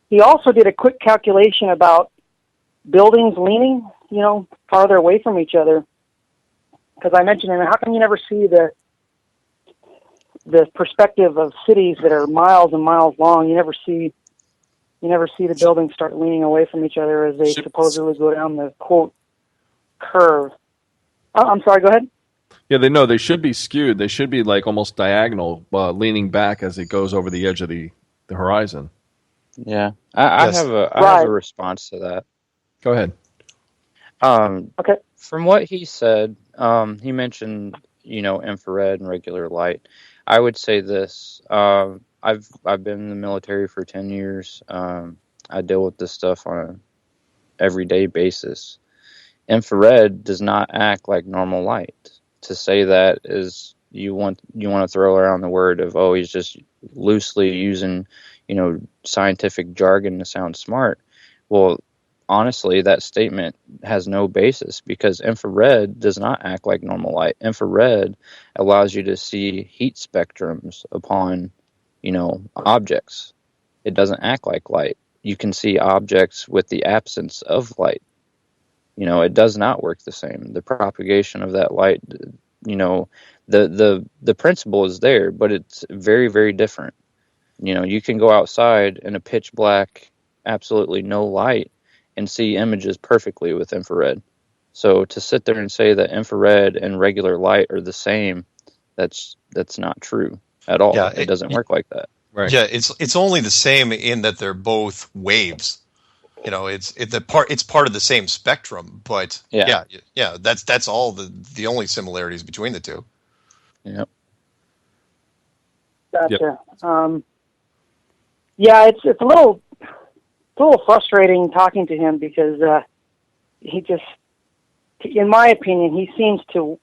He also did a quick calculation about buildings leaning, farther away from each other. Because I mentioned, how come you never see the perspective of cities that are miles and miles long? You never see the buildings start leaning away from each other as they supposedly go down the quote curve. I'm sorry. Go ahead. Yeah, they should be skewed. They should be like almost diagonal, leaning back as it goes over the edge of the horizon. Yeah, I have a response to that. Go ahead. Okay. From what he said, he mentioned infrared and regular light. I would say this. I've been in the military for 10 years. I deal with this stuff on an everyday basis. Infrared does not act like normal light. To say that is you want to throw around the word of he's just loosely using scientific jargon to sound smart. Well, honestly, that statement has no basis because infrared does not act like normal light. Infrared allows you to see heat spectrums upon, objects. It doesn't act like light. You can see objects with the absence of light. It does not work the same. The propagation of that light, the principle is there, but it's very, very different. You can go outside in a pitch black, absolutely no light, and see images perfectly with infrared. So to sit there and say that infrared and regular light are the same, that's not true at all. Yeah, it doesn't work like that. Right. Yeah, it's only the same in that they're both waves. It's part of the same spectrum, but yeah, that's all the only similarities between the two. Yep. Gotcha. Yep. It's a little frustrating talking to him because he just, in my opinion, he seems to,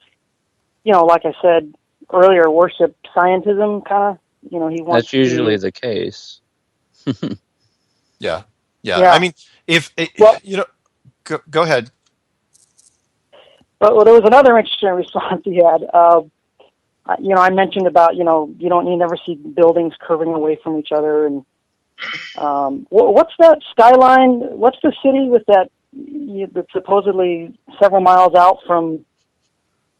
like I said earlier, worship scientism kind of. He wants. That's usually the case. Yeah. I mean, go ahead. Well, there was another interesting response he had. I mentioned about you never see buildings curving away from each other, and what's that skyline? What's the city with that that's supposedly several miles out from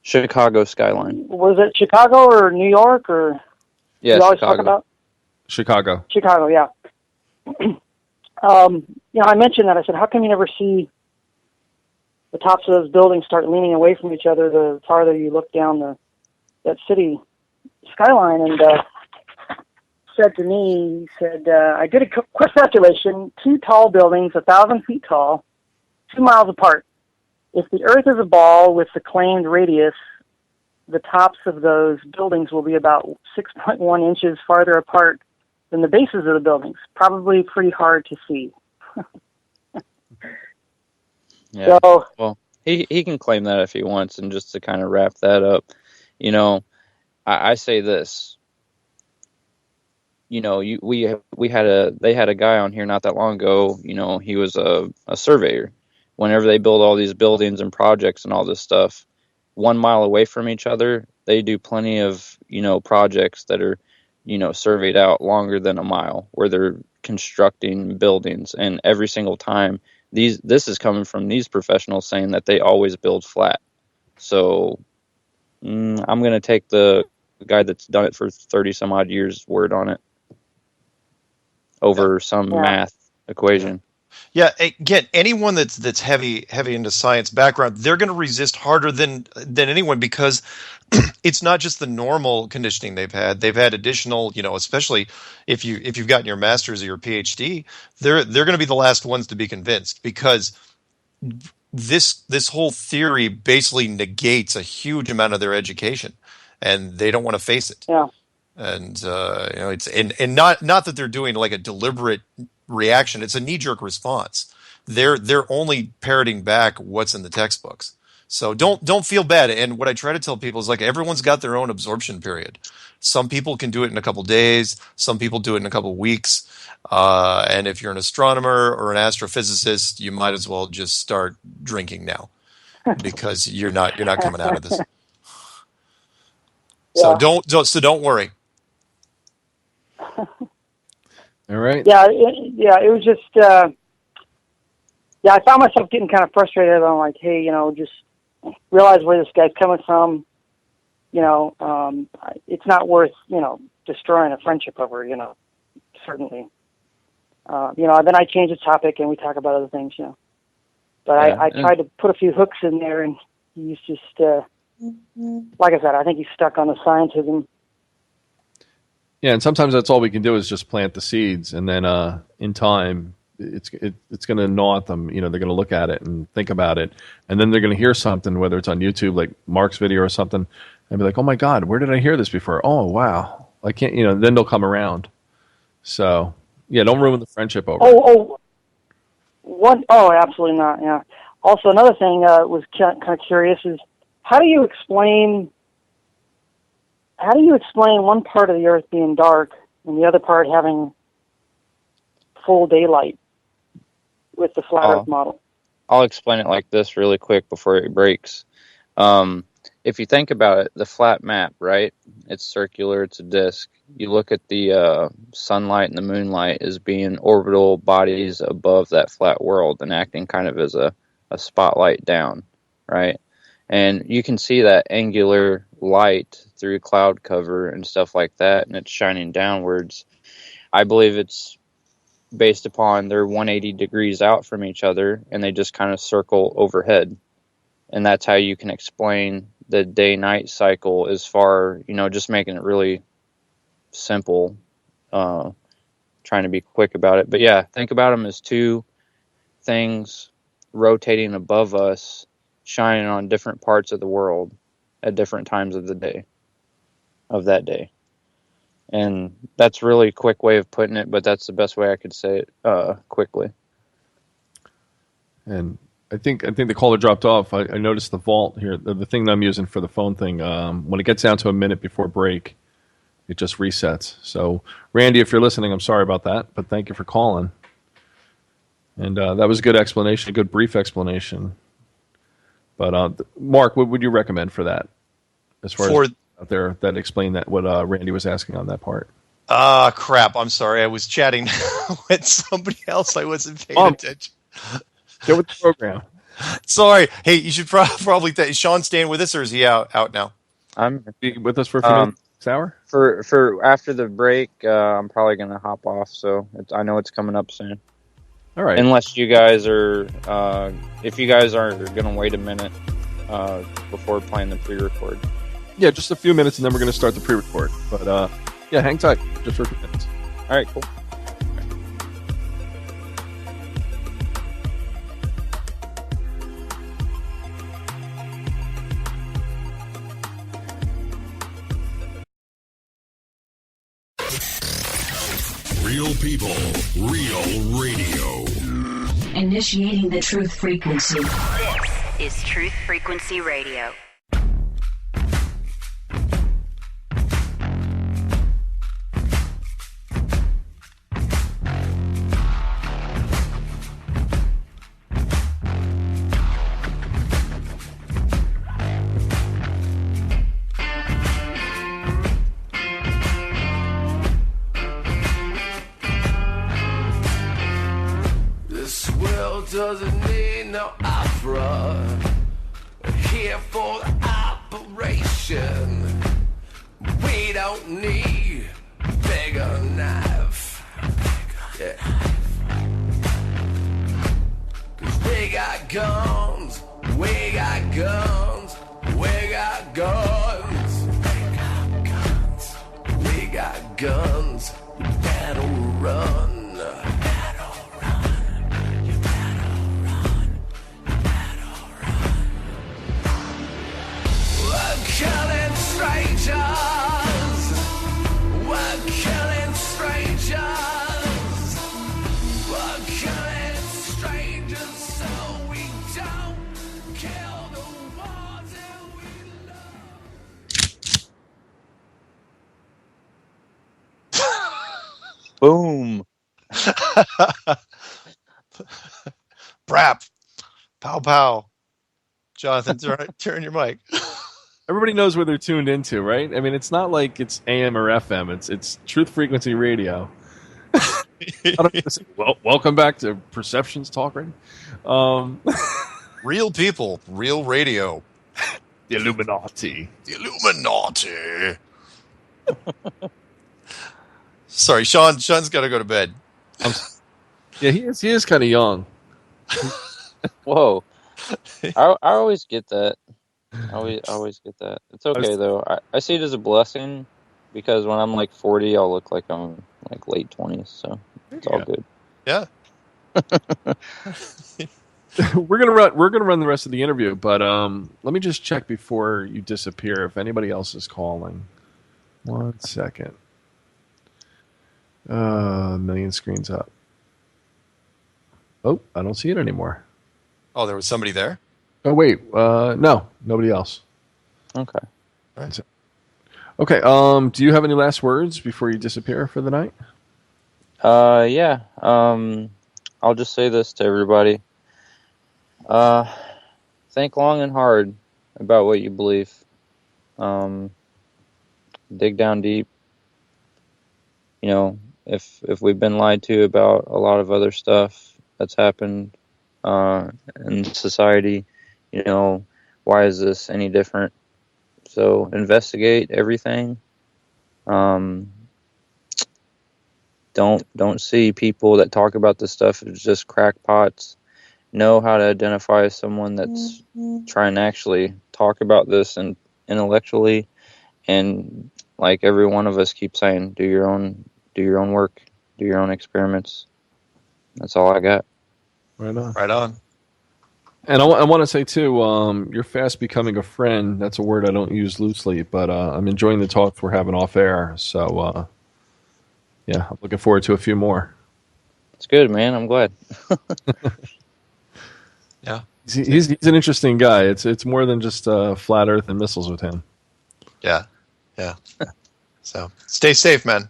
Chicago skyline? Was it Chicago or New York or? Yeah, you always Chicago. Talk about Chicago. Chicago, yeah. I mentioned that. I said, how come you never see the tops of those buildings start leaning away from each other the farther you look down that city skyline? And said to me, I did a quick calculation, 2 tall buildings, 1,000 feet tall, 2 miles apart. If the Earth is a ball with the claimed radius, the tops of those buildings will be about 6.1 inches farther apart than the bases of the buildings. Probably pretty hard to see. Yeah. So, well, he can claim that if he wants. And just to kind of wrap that up, I say this. They had a guy on here not that long ago. He was a surveyor. Whenever they build all these buildings and projects and all this stuff, 1 mile away from each other, they do plenty of projects that are surveyed out longer than a mile, where they're constructing buildings, and every single time this is coming from these professionals saying that they always build flat. So I'm going to take the guy that's done it for 30 some odd years word on it over some math equation. Yeah, again, anyone that's heavy into science background, they're going to resist harder than anyone, because it's not just the normal conditioning they've had. They've had additional, especially if you've gotten your master's or your PhD, they're going to be the last ones to be convinced, because this whole theory basically negates a huge amount of their education, and they don't want to face it. Yeah. And it's and not that they're doing like a deliberate reaction. It's a knee-jerk response. They're only parroting back what's in the textbooks. So don't feel bad. And what I try to tell people is, like, everyone's got their own absorption period. Some people can do it in a couple days. Some people do it in a couple weeks. And if you're an astronomer or an astrophysicist, you might as well just start drinking now, because you're not coming out of this. So don't worry. All right. Yeah, it was just, I found myself getting kind of frustrated. I'm like, hey, just realize where this guy's coming from. It's not worth, destroying a friendship over, certainly. Then I changed the topic and we talk about other things, But I tried to put a few hooks in there, and he's just, like I said, I think he's stuck on the scientism. Yeah, and sometimes that's all we can do is just plant the seeds, and then in time, it's going to gnaw at them. They're going to look at it and think about it, and then they're going to hear something, whether it's on YouTube, like Mark's video or something, and be like, "Oh my God, where did I hear this before? Oh wow, I can't." Then they'll come around. So yeah, don't ruin the friendship over. Absolutely not. Yeah. Also, another thing was kind of curious is, how do you explain one part of the Earth being dark and the other part having full daylight with the flat Earth model? I'll explain it like this really quick before it breaks. If you think about it, the flat map, right? It's circular, it's a disk. You look at the sunlight and the moonlight as being orbital bodies above that flat world and acting kind of as a spotlight down, right? And you can see that angular light through cloud cover and stuff like that, and it's shining downwards. I believe it's based upon they're 180 degrees out from each other, and they just kind of circle overhead. And that's how you can explain the day-night cycle as far, just making it really simple, trying to be quick about it. But yeah, think about them as two things rotating above us, shining on different parts of the world at different times of the day, of that day. And that's really a quick way of putting it, but that's the best way I could say it quickly. And I think the caller dropped off. I noticed the vault here, the thing that I'm using for the phone thing. When it gets down to a minute before break, it just resets. So, Randy, if you're listening, I'm sorry about that, but thank you for calling. And that was a good explanation, a good brief explanation. But Mark, what would you recommend for that? As far as out there that explained that what Randy was asking on that part. Crap! I'm sorry. I was chatting with somebody else. I wasn't paying attention. Get with the program. Sorry. Hey, you should probably. Is Shawn staying with us, or is he out now? I'm with us for a few minutes. Next hour. For after the break, I'm probably going to hop off. So I know it's coming up soon. All right. Unless you guys are, if you guys are going to wait a minute before playing the pre-record. Yeah, just a few minutes, and then we're going to start the pre-record. But yeah, hang tight, just for a few minutes. All right, cool. Real people, real radio. Initiating the truth frequency. This is Truth Frequency Radio. Doesn't need no opera. here for the operation. We don't need bigger knife. Yeah. 'Cause we got guns, we got guns, we got guns. We got guns, you better run. We're killing strangers. We're killing strangers. We're killing strangers so we don't kill the ones that we love. Boom. Brap. Pow pow. Jonathan, turn your mic. Everybody knows where they're tuned into, right? I mean, it's not like it's AM or FM. It's Truth Frequency Radio. I don't know, well, welcome back to Perceptions Talk Radio. Real people, real radio. The Illuminati. The Illuminati. Sorry, Shawn's got to go to bed. Yeah, he is kind of young. Whoa. I always get that. I always get that. It's okay, though. I see it as a blessing because when I'm like 40, I'll look like I'm like late 20s, so it's all good. Yeah. We're gonna run the rest of the interview, but let me just check before you disappear if anybody else is calling. 1 second. A million screens up. Oh, I don't see it anymore. Oh, there was somebody there? Oh, wait. No, nobody else. Okay. All right. Okay. Do you have any last words before you disappear for the night? Yeah. I'll just say this to everybody. Think long and hard about what you believe. Dig down deep. You know, if we've been lied to about a lot of other stuff that's happened in society, you know, why is this any different? So investigate everything. Don't see people that talk about this stuff as just crackpots. Know how to identify someone that's trying to actually talk about this and intellectually, and like every one of us keeps saying, do your own work, do your own experiments. That's all I got. Right on. Right on. And I want to say too, you're fast becoming a friend. That's a word I don't use loosely, but I'm enjoying the talks we're having off air. So yeah, I'm looking forward to a few more. It's good, man. I'm glad. Yeah, he's an interesting guy. It's more than just flat Earth and missiles with him. Yeah. So stay safe, man.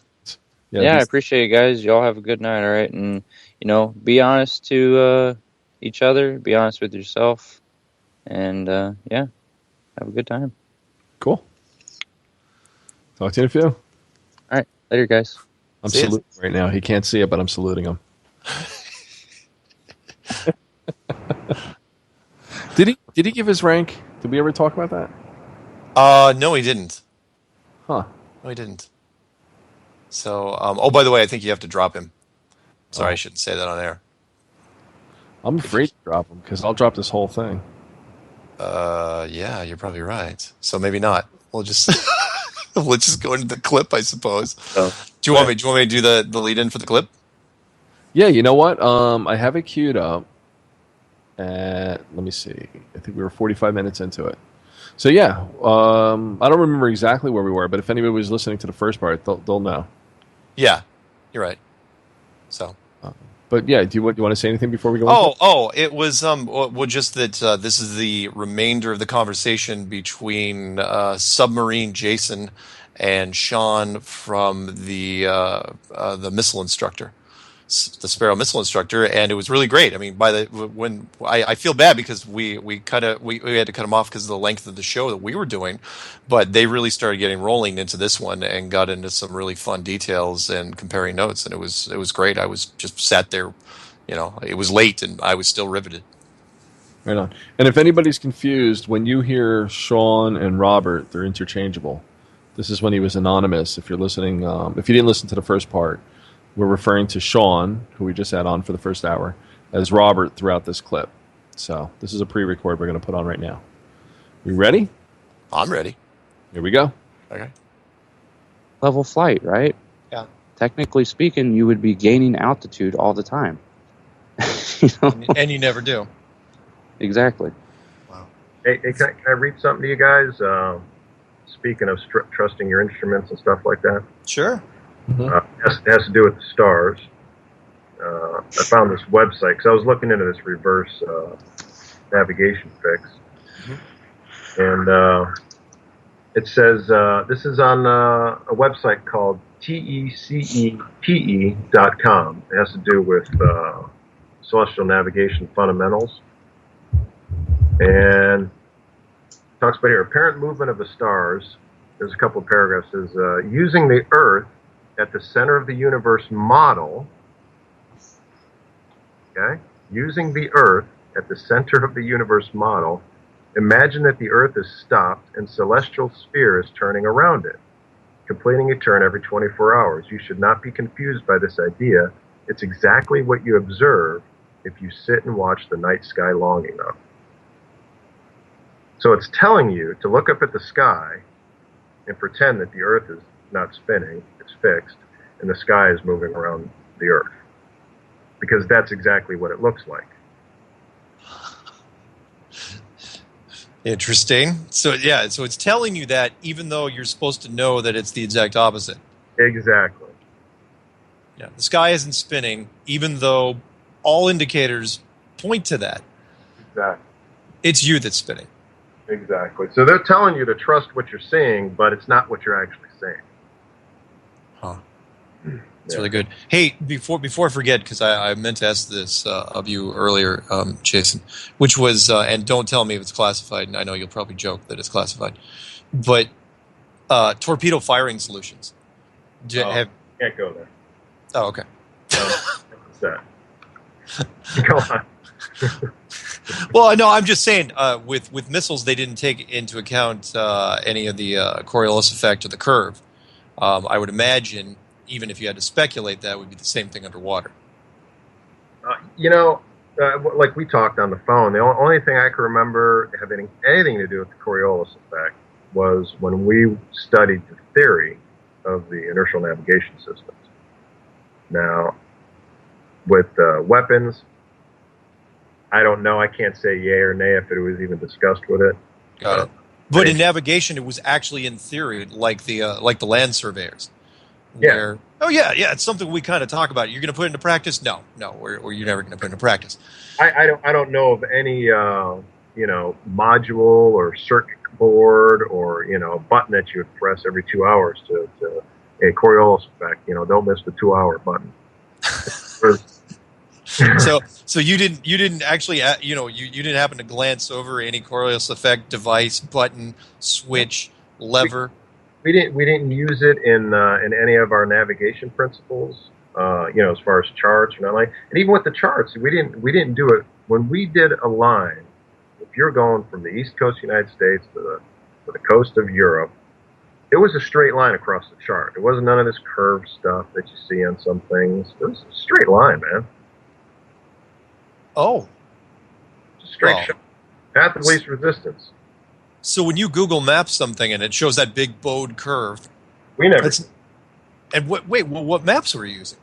Yeah, I appreciate it, guys. Y'all have a good night, all right? And you know, be honest to each other. Be honest with yourself, and yeah, have a good time. Cool. Talk to you in a few. All right, later, guys. I'm saluting right now. He can't see it, but I'm saluting him. Did he give his rank? Did we ever talk about that? No, he didn't. Huh? No, he didn't. So, oh, by the way, I think you have to drop him. Sorry, I shouldn't say that on air. I'm afraid to drop him because I'll drop this whole thing. Yeah, you're probably right. So maybe not. We'll just let's just go into the clip, I suppose. Do you want me to do the lead in for the clip? Yeah, you know what? I have it queued up. Let me see. I think we were 45 minutes into it. So yeah, I don't remember exactly where we were, but if anybody was listening to the first part, they'll know. Yeah, you're right. So, but yeah, do you want to say anything before we go? It was well, just that this is the remainder of the conversation between Submarine Jason and Shawn from the missile instructor. The Sparrow missile instructor, and it was really great. I mean, I feel bad because we had to cut them off because of the length of the show that we were doing, but they really started getting rolling into this one and got into some really fun details and comparing notes, and it was great. I was just sat there, you know, it was late and I was still riveted. Right on. And if anybody's confused, when you hear Shawn and Robert, they're interchangeable. This is when he was anonymous. If you're listening, if you didn't listen to the first part, we're referring to Shawn, who we just had on for the first hour, as Robert throughout this clip. So this is a pre-record we're going to put on right now. You ready? I'm ready. Here we go. Okay. Level flight, right? Yeah. Technically speaking, you would be gaining altitude all the time. You know? And you never do. Exactly. Wow. Hey, can I read something to you guys? Speaking of trusting your instruments and stuff like that. Sure. It has to do with the stars. I found this website because I was looking into this reverse navigation fix. And it says this is on a website called TECEPE.com. It has to do with celestial navigation fundamentals. And talks about here, apparent movement of the stars. There's a couple of paragraphs. Says, using the Earth at the center of the universe model. Okay? Using the Earth at the center of the universe model, imagine that the Earth is stopped and celestial sphere is turning around it, completing a turn every 24 hours. You should not be confused by this idea. It's exactly what you observe if you sit and watch the night sky long enough. So it's telling you to look up at the sky and pretend that the Earth is not spinning, it's fixed, and the sky is moving around the Earth. Because that's exactly what it looks like. Interesting. So it's telling you that even though you're supposed to know that it's the exact opposite. Exactly. Yeah, the sky isn't spinning, even though all indicators point to that. Exactly. It's you that's spinning. Exactly. So they're telling you to trust what you're seeing, but it's not what you're actually saying. Huh. It's really good. Hey, before I forget, because I meant to ask this of you earlier, Jason, which was, and don't tell me if it's classified, and I know you'll probably joke that it's classified, but torpedo firing solutions. Can't go there. Oh, okay. What's that? Go on. Well, no, I'm just saying, with missiles, they didn't take into account any of the Coriolis effect or the curve. I would imagine, even if you had to speculate, that would be the same thing underwater. Like we talked on the phone, the only thing I can remember having anything to do with the Coriolis effect was when we studied the theory of the inertial navigation systems. Now, with weapons, I don't know. I can't say yay or nay if it was even discussed with it. Got it. But in navigation, it was actually in theory, like the land surveyors. Yeah. It's something we kind of talk about. You're going to put it into practice? No, or you're never going to put it into practice. I don't know of any module or circuit board or button that you would press every 2 hours to a Coriolis effect. Don't miss the 2 hour button. So you didn't actually you didn't happen to glance over any Coriolis effect device, button, switch, lever. We didn't use it in any of our navigation principles. As far as charts and like, and even with the charts, we didn't do it when we did a line. If you're going from the east coast of the United States to the coast of Europe, it was a straight line across the chart. It wasn't none of this curved stuff that you see on some things. It was a straight line, man. Oh, straight shot. Path of least resistance. So when you Google Map something and it shows that big bowed curve, we never. And what maps were you using?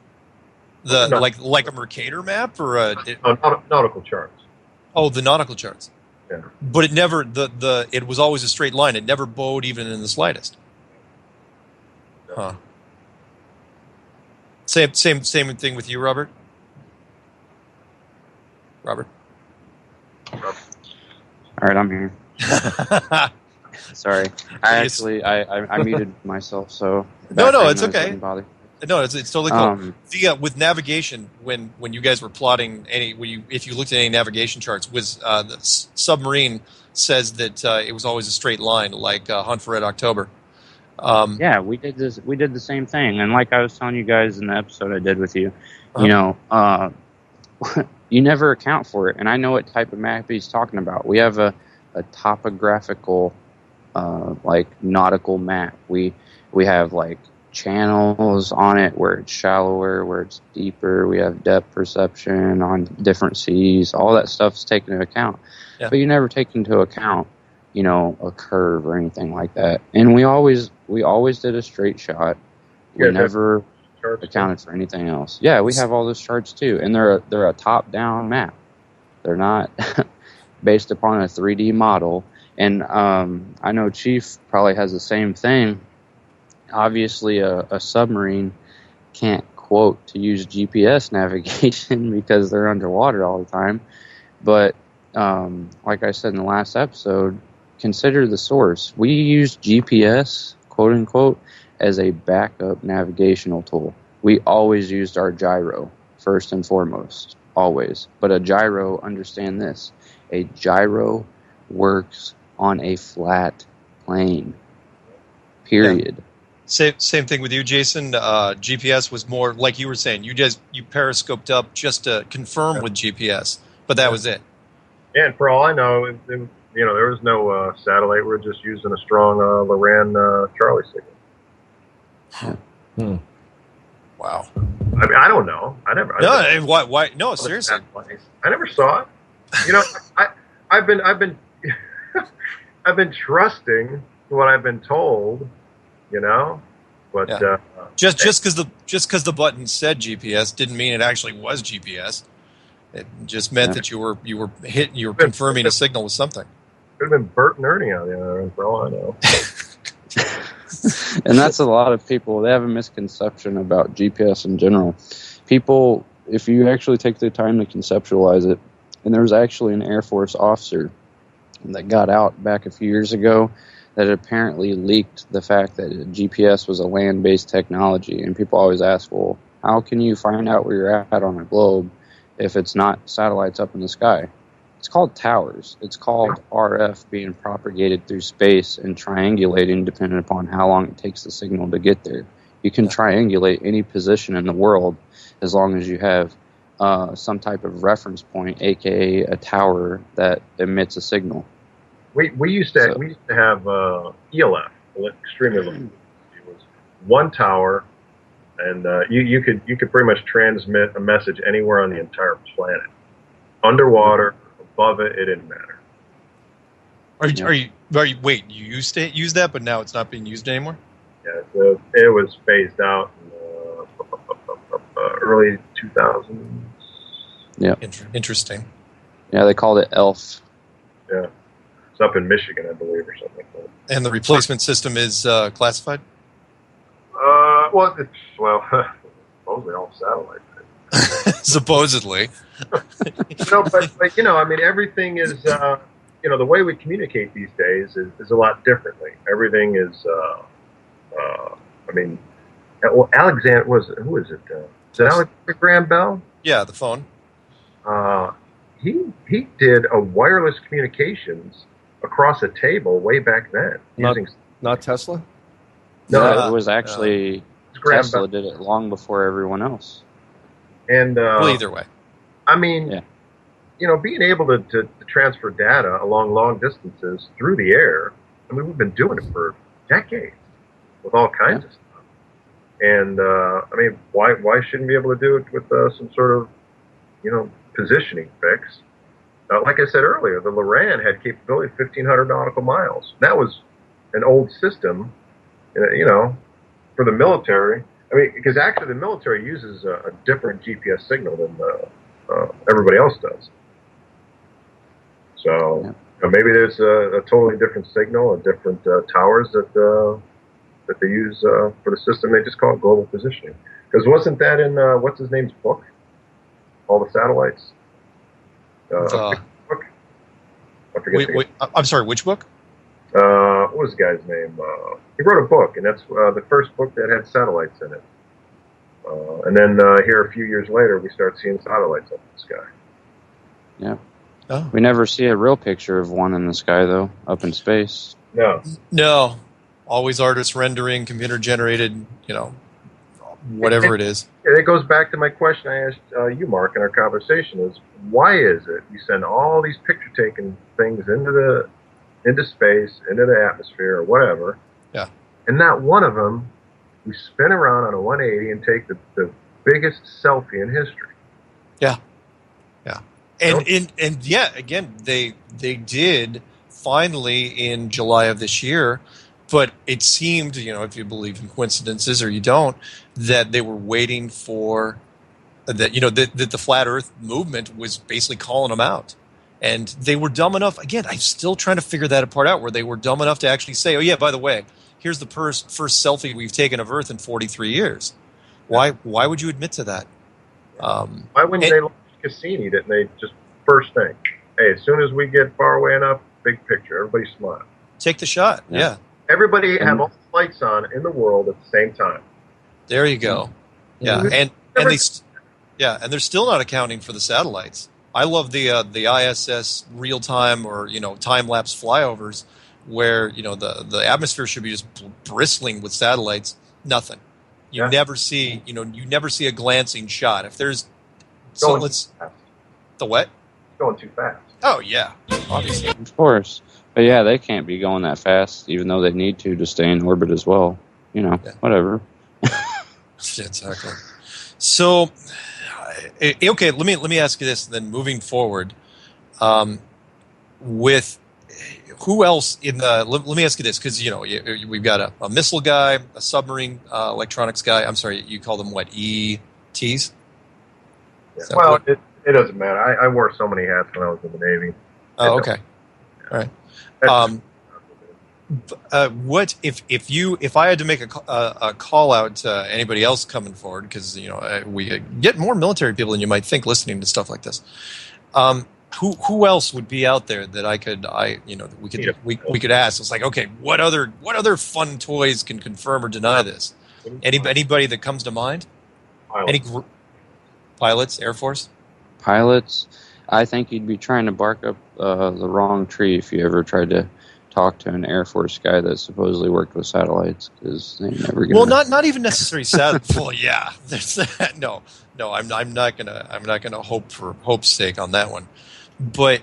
Like a Mercator map or nautical charts? Oh, the nautical charts. Yeah. But it never it was always a straight line. It never bowed even in the slightest. Huh. Same thing with you, Robert. Robert. All right, I'm here. Sorry, I muted myself. So no, it's okay. No, it's totally cool. With navigation, when you guys were plotting if you looked at any navigation charts, was the Submarine says that it was always a straight line, like Hunt for Red October. Yeah, we did this. We did the same thing, and like I was telling you guys in the episode I did with you, you never account for it. And I know what type of map he's talking about. We have a topographical, like nautical map. We have like channels on it where it's shallower, where it's deeper. We have depth perception on different seas. All that stuff's taken into account. Yeah. But you never take into account, a curve or anything like that. And we always did a straight shot. We never accounted for anything else. Yeah, we have all those charts too, and they're a top-down map. They're not based upon a 3D model. And I know Chief probably has the same thing. Obviously, a submarine can't quote to use GPS navigation because they're underwater all the time. But like I said in the last episode, consider the source. We use GPS, quote unquote, as a backup navigational tool. We always used our gyro first and foremost, always. But a gyro, understand this, a gyro works on a flat plane, period. Yeah. Same thing with you, Jason. GPS was more, like you were saying, you periscoped up just to confirm with GPS, but that was it. Yeah, and for all I know, there was no satellite. We were just using a strong Loran Charlie signal. Yeah. Wow. I mean, I don't know. Why? No, seriously. I never saw it. I've been I've been trusting what I've been told. But just because the button said GPS didn't mean it actually was GPS. It just meant that you were confirming a signal with something. Could have been Bert and Ernie on the other end, for all I know. And that's a lot of people. They have a misconception about GPS in general. People, if you actually take the time to conceptualize it, and there was actually an Air Force officer that got out back a few years ago that apparently leaked the fact that GPS was a land-based technology. And people always ask, well, how can you find out where you're at on a globe if it's not satellites up in the sky? It's called towers. It's called RF being propagated through space and triangulating depending upon how long it takes the signal to get there. You can triangulate any position in the world as long as you have some type of reference point, aka a tower that emits a signal. We used to have ELF, extremely low. It was one tower, and you could pretty much transmit a message anywhere on the entire planet, underwater, above it, it didn't matter. Wait, you used to use that, but now it's not being used anymore? Yeah, it was phased out in early 2000s. Yeah, interesting. Yeah, they called it ELF. Yeah. It's up in Michigan, I believe, or something like that. And the replacement system is classified? Supposedly all satellite. Supposedly. But everything is, the way we communicate these days is a lot differently. Everything is, Alexander, who is it? Is it Alexander Graham Bell? Yeah, the phone. He did a wireless communications across a table way back then. Not Tesla? No, it was actually Tesla did it long before everyone else. And well, either way, being able to transfer data along long distances through the air. We've been doing it for decades with all kinds of stuff. And why shouldn't we be able to do it with some sort of positioning fix? Like I said earlier, the Loran had capability of 1,500 nautical miles. That was an old system, for the military. Because actually the military uses a different GPS signal than everybody else does. So maybe there's a totally different signal and different towers that they use for the system. They just call it global positioning. Because wasn't that in what's his name's book? All the satellites. Book? Wait, I'm sorry, which book? What was the guy's name? He wrote a book, and that's the first book that had satellites in it. And then here a few years later, we start seeing satellites up in the sky. Yeah. Oh. We never see a real picture of one in the sky, though, up in space. No. No. Always artist rendering, computer generated, whatever it is. It goes back to my question I asked you, Mark, in our conversation: is why is it you send all these picture-taking things into space, into the atmosphere, or whatever? Yeah. And not one of them we spin around on a 180 and take the biggest selfie in history. Yeah. Yeah. And yeah, again, they did finally in July of this year, but it seemed, if you believe in coincidences or you don't, that they were waiting for that, that the flat Earth movement was basically calling them out. And they were dumb enough, again, I'm still trying to figure that part out, where they were dumb enough to actually say, oh yeah, by the way, here's the first selfie we've taken of Earth in 43 years. Why would you admit to that? Why wouldn't they launch Cassini? Didn't they just first thing? Hey, as soon as we get far away enough, big picture, everybody smile. Take the shot. Yeah. Everybody have all the lights on in the world at the same time. There you go. Yeah, and they're still not accounting for the satellites. I love the ISS real time or time lapse flyovers, where the atmosphere should be just bristling with satellites. Nothing. You never see a glancing shot. If there's the what? Going too fast. Oh yeah, obviously. Of course. But yeah, they can't be going that fast, even though they need to stay in orbit as well. Whatever. Exactly. So, okay, let me ask you this. Then, moving forward, with who else in the? Let me ask you this, because we've got a missile guy, a submarine electronics guy. I'm sorry, you call them what? ETs? Yeah. Well, it doesn't matter. I wore so many hats when I was in the Navy. Oh, okay. All right. What if I had to make a call out to anybody else coming forward, because we get more military people than you might think listening to stuff like this. Who else would be out there that we could ask? It's like, okay, what other fun toys can confirm or deny this? Anybody that comes to mind? Pilots, Air Force? Pilots. I think you'd be trying to bark up the wrong tree if you ever tried to talk to an Air Force guy that supposedly worked with satellites, because they never get. Well, not even necessarily satellites. Well, yeah, there's that. No, I'm not gonna hope for hope's sake on that one. But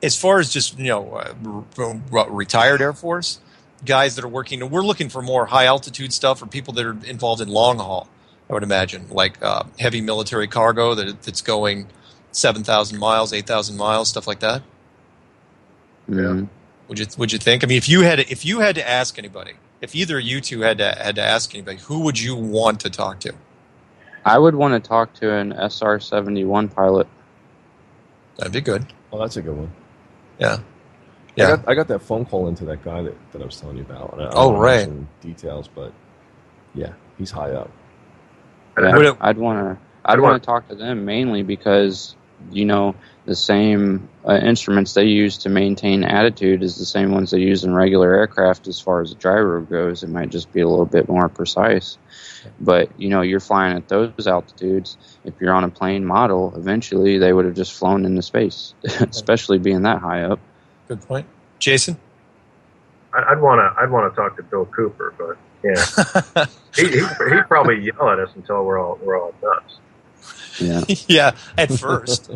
as far as just retired Air Force guys that are working, we're looking for more high altitude stuff, or people that are involved in long haul. I would imagine, like heavy military cargo that's going 7,000 miles, 8,000 miles, stuff like that. Yeah. Would you think? I mean, if you had to ask anybody, if either of you two had to ask anybody, who would you want to talk to? I would want to talk to an SR-71 pilot. That'd be good. Oh, that's a good one. Yeah. I got that phone call into that guy that I was telling you about. I don't know some details, but yeah, he's high up. Yeah, I'd want to talk to them mainly because the same instruments they use to maintain attitude is the same ones they use in regular aircraft. As far as the gyro goes, it might just be a little bit more precise. But you're flying at those altitudes. If you're on a plane model, eventually they would have just flown into space, especially being that high up. Good point, Jason. I'd want to talk to Bill Cooper, but yeah, he'd probably yell at us until we're all nuts. Yeah, yeah. At first,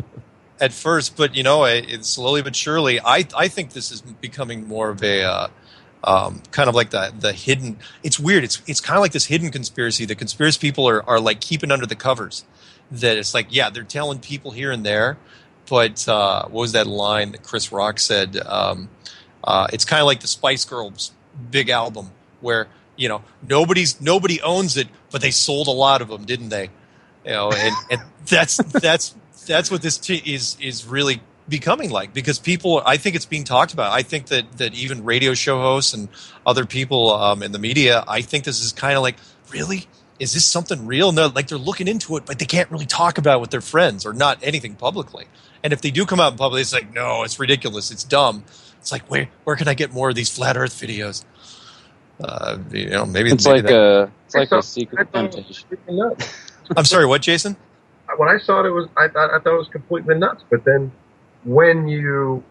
but it's slowly but surely. I think this is becoming more of a kind of like the hidden. It's weird. It's kind of like this hidden conspiracy. The conspiracy people are like keeping under the covers. That it's like, yeah, they're telling people here and there, but what was that line that Chris Rock said? It's kind of like the Spice Girls' big album, where nobody owns it, but they sold a lot of them, didn't they? And that's what this is really becoming like, because people, I think it's being talked about. I think that even radio show hosts and other people in the media, I think this is kind of like, really? Is this something real? No, like they're looking into it, but they can't really talk about it with their friends or not anything publicly. And if they do come out in public, it's like, no, it's ridiculous, it's dumb. It's like, where can I get more of these flat Earth videos? Maybe it's maybe like a secret temptation. I'm sorry, what, Jason? When I saw it, I thought it was completely nuts. But then when you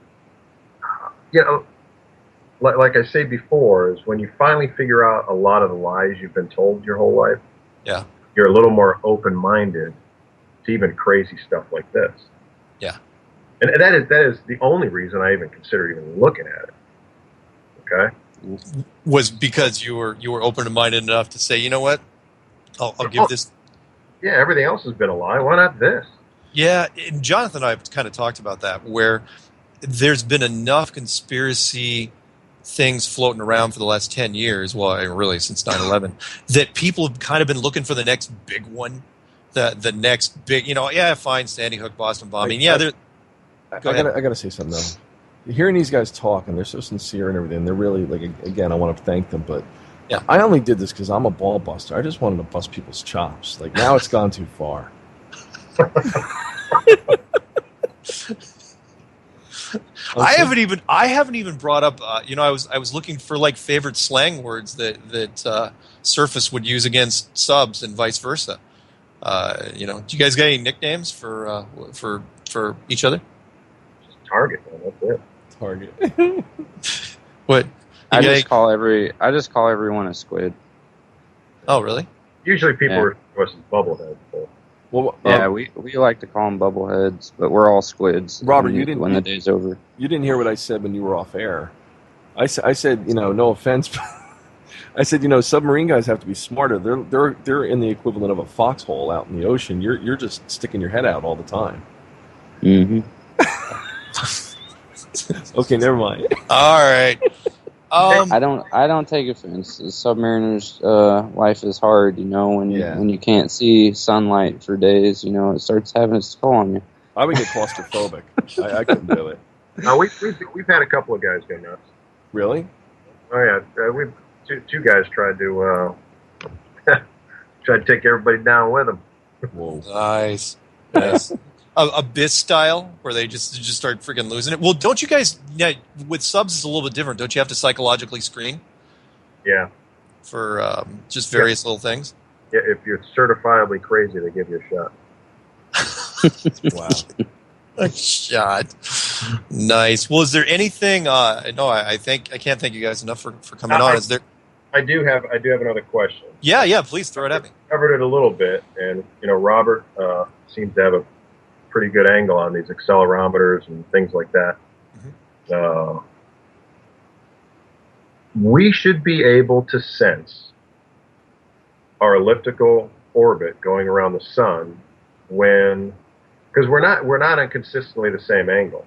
like I say before, is when you finally figure out a lot of the lies you've been told your whole life, Yeah. You're a little more open-minded to even crazy stuff like this. Yeah. And that is the only reason I even consider even looking at it. Okay. Was because you were open-minded enough to say, you know what, I'll give this. Yeah, everything else has been a lie. Why not this? Yeah, and Jonathan and I have kind of talked about that, where there's been enough conspiracy things floating around for the last 10 years, well, really since 9/11, that people have kind of been looking for the next big one, the next big, fine, Sandy Hook, Boston bombing. I gotta say something though. Hearing these guys talk, and they're so sincere and everything, they're really, like, again, I want to thank them, but yeah. I only did this because I'm a ball buster. I just wanted to bust people's chops. Like, now it's gone too far. I haven't even brought up. I was looking for like favorite slang words that Surface would use against subs and vice versa. Do you guys got any nicknames for each other? Just Target, man. That's it. Target. What? I just call everyone a squid. Oh, really? Usually people refer to us as bubbleheads. So. Well, yeah, we like to call them bubbleheads, but we're all squids. Robert, when the day's over. You didn't hear what I said when you were off air. I said, no offense, but I said, submarine guys have to be smarter. They're in the equivalent of a foxhole out in the ocean. You're just sticking your head out all the time. Mm-hmm. Okay, never mind. All right. I don't take offense. The submariner's life is hard, when you can't see sunlight for days, it starts having its toll on you. I would get claustrophobic. I couldn't do it. No, we've had a couple of guys go nuts. Really? Oh yeah, we've two guys tried to take everybody down with them. Whoa! Nice. Yes. Abyss style, where they just start freaking losing it. Well, don't you guys? Yeah, with subs, it's a little bit different. Don't you have to psychologically screen? Yeah. For just various little things. Yeah, if you're certifiably crazy, they give you a shot. Wow. A shot. Nice. Well, is there anything? I can't thank you guys enough for coming on. Is there? I do have another question. Yeah. Please throw it at me. Covered it a little bit, and Robert seems to have a pretty good angle on these accelerometers and things like that. Mm-hmm. We should be able to sense our elliptical orbit going around the sun because we're not on consistently the same angle,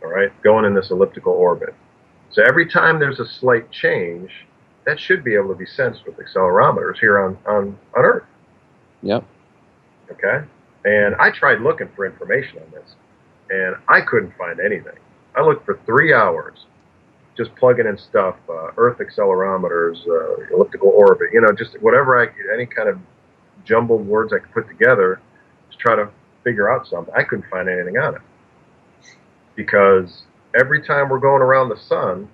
all right, going in this elliptical orbit. So every time there's a slight change, that should be able to be sensed with accelerometers here on Earth. Yep. Okay. And I tried looking for information on this, and I couldn't find anything. I looked for 3 hours, just plugging in stuff, Earth accelerometers, elliptical orbit, just whatever any kind of jumbled words I could put together to try to figure out something. I couldn't find anything on it. Because every time we're going around the sun,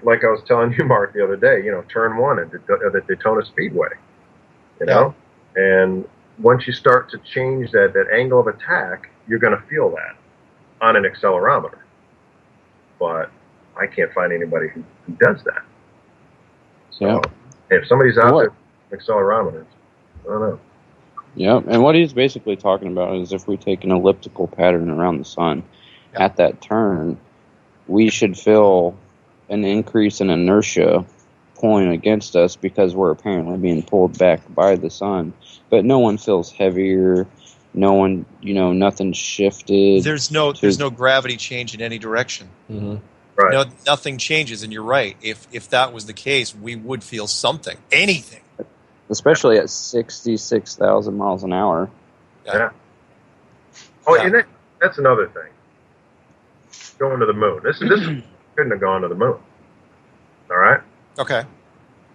like I was telling you, Mark, the other day, turn 1 at the Daytona Speedway, and once you start to change that angle of attack, you're going to feel that on an accelerometer. But I can't find anybody who does that. So if somebody's out there with accelerometers, I don't know. Yeah, and what he's basically talking about is if we take an elliptical pattern around the sun, at that turn, we should feel an increase in inertia pulling against us because we're apparently being pulled back by the sun. But no one feels heavier. No one, nothing's shifted. There's no gravity change in any direction. Mm-hmm. Right. Nothing changes, and you're right. If that was the case, we would feel something, anything. Especially at 66,000 miles an hour. Yeah. Oh, and that's another thing. Going to the moon. This couldn't have gone to the moon. All right? Okay.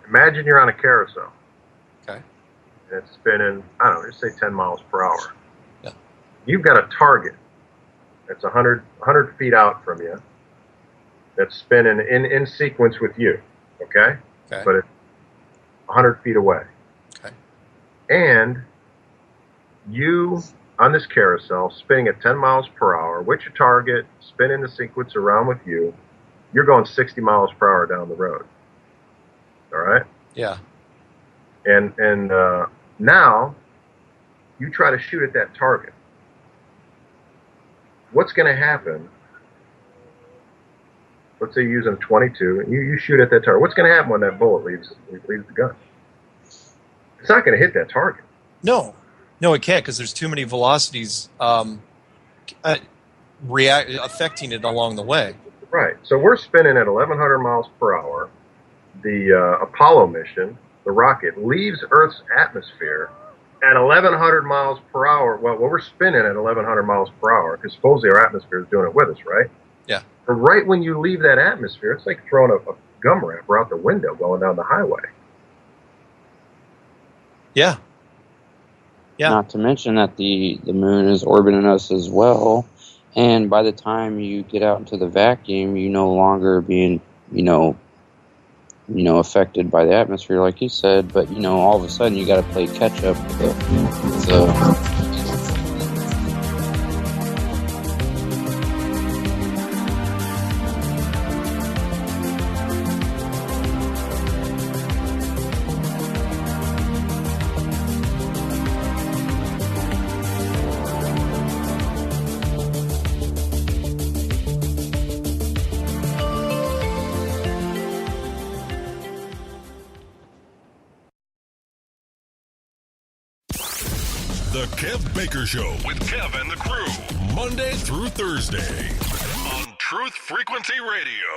Imagine you're on a carousel. Okay. And it's spinning, I don't know, just say 10 miles per hour. Yeah. You've got a target that's 100 feet out from you that's spinning in sequence with you. Okay? But it's 100 feet away. Okay. And you, on this carousel, spinning at 10 miles per hour with your target, spinning the sequence around with you, you're going 60 miles per hour down the road. All right? Yeah. And now you try to shoot at that target. What's going to happen? Let's say you're using a 22, and you shoot at that target. What's going to happen when that bullet leaves the gun? It's not going to hit that target. No, it can't, because there's too many velocities affecting it along the way. Right. So we're spinning at 1,100 miles per hour. The Apollo mission, the rocket, leaves Earth's atmosphere at 1,100 miles per hour. Well, we're spinning at 1,100 miles per hour because supposedly our atmosphere is doing it with us, right? Yeah. But right when you leave that atmosphere, it's like throwing a gum wrapper out the window going down the highway. Yeah. Yeah. Not to mention that the moon is orbiting us as well, and by the time you get out into the vacuum, you no longer being, affected by the atmosphere, like you said. But all of a sudden, you got to play catch up with the The Kev Baker Show with Kev and the crew, Monday through Thursday on Truth Frequency Radio.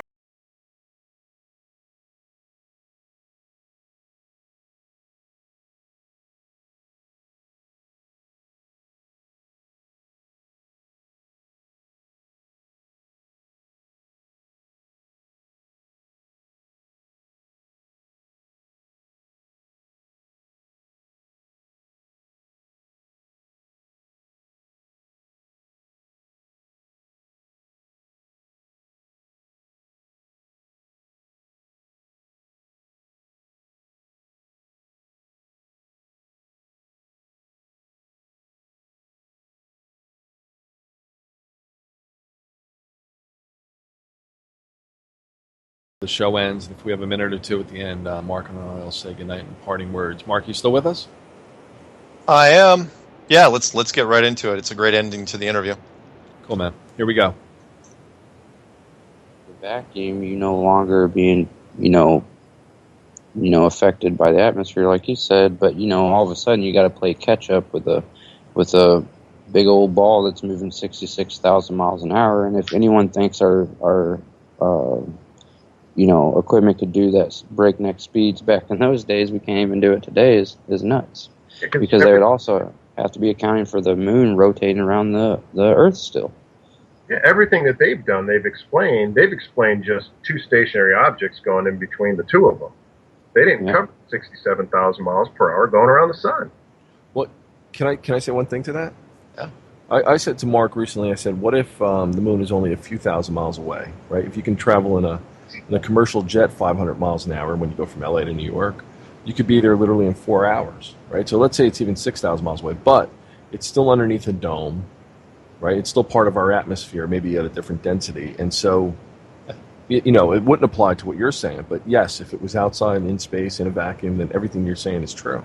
The show ends. If we have a minute or two at the end, Mark and I will say goodnight and parting words. Mark, you still with us? I am. Yeah, let's get right into it. It's a great ending to the interview. Cool, man. Here we go. The vacuum, you no longer being, affected by the atmosphere, like you said. But all of a sudden, you got to play catch up with a big old ball that's moving 66,000 miles an hour. And if anyone thinks our equipment could do that breakneck speeds back in those days, we can't even do it today, is nuts. Because they would also have to be accounting for the moon rotating around the Earth still. Yeah, everything that they've done, they've explained just two stationary objects going in between the two of them. They didn't cover 67,000 miles per hour going around the sun. Well, can I say one thing to that? Yeah. I said to Mark recently, I said, what if the moon is only a few thousand miles away, right? If you can travel in a commercial jet 500 miles an hour when you go from LA to New York, you could be there literally in 4 hours, right? So let's say it's even 6,000 miles away, but it's still underneath a dome, right? It's still part of our atmosphere, maybe at a different density. And so, it wouldn't apply to what you're saying, but yes, if it was outside in space in a vacuum, then everything you're saying is true.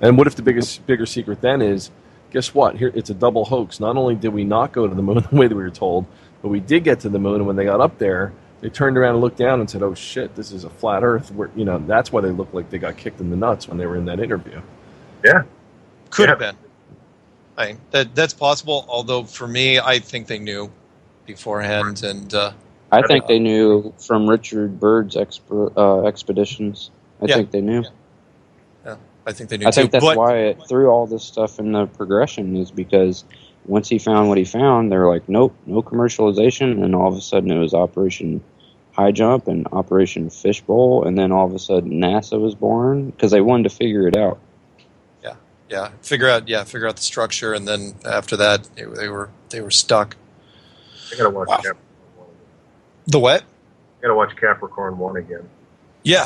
And what if the bigger secret then is, guess what? Here, it's a double hoax. Not only did we not go to the moon the way that we were told, but we did get to the moon, and when they got up there, they turned around and looked down and said, oh, shit, this is a flat Earth. That's why they looked like they got kicked in the nuts when they were in that interview. Yeah. Could have been. That's possible, although for me, I think they knew beforehand. And I think they knew from Richard Byrd's expeditions. I think they knew. Yeah, I think they knew I think too. that's why it threw all this stuff in the progression, is because once he found what he found, they were like, nope, no commercialization. And all of a sudden it was Operation High Jump and Operation Fishbowl. And then all of a sudden NASA was born because they wanted to figure it out. Yeah. Figure out the structure. And then after that, they were stuck. I got to watch Capricorn 1. The what? I got to watch Capricorn 1 again. Yeah.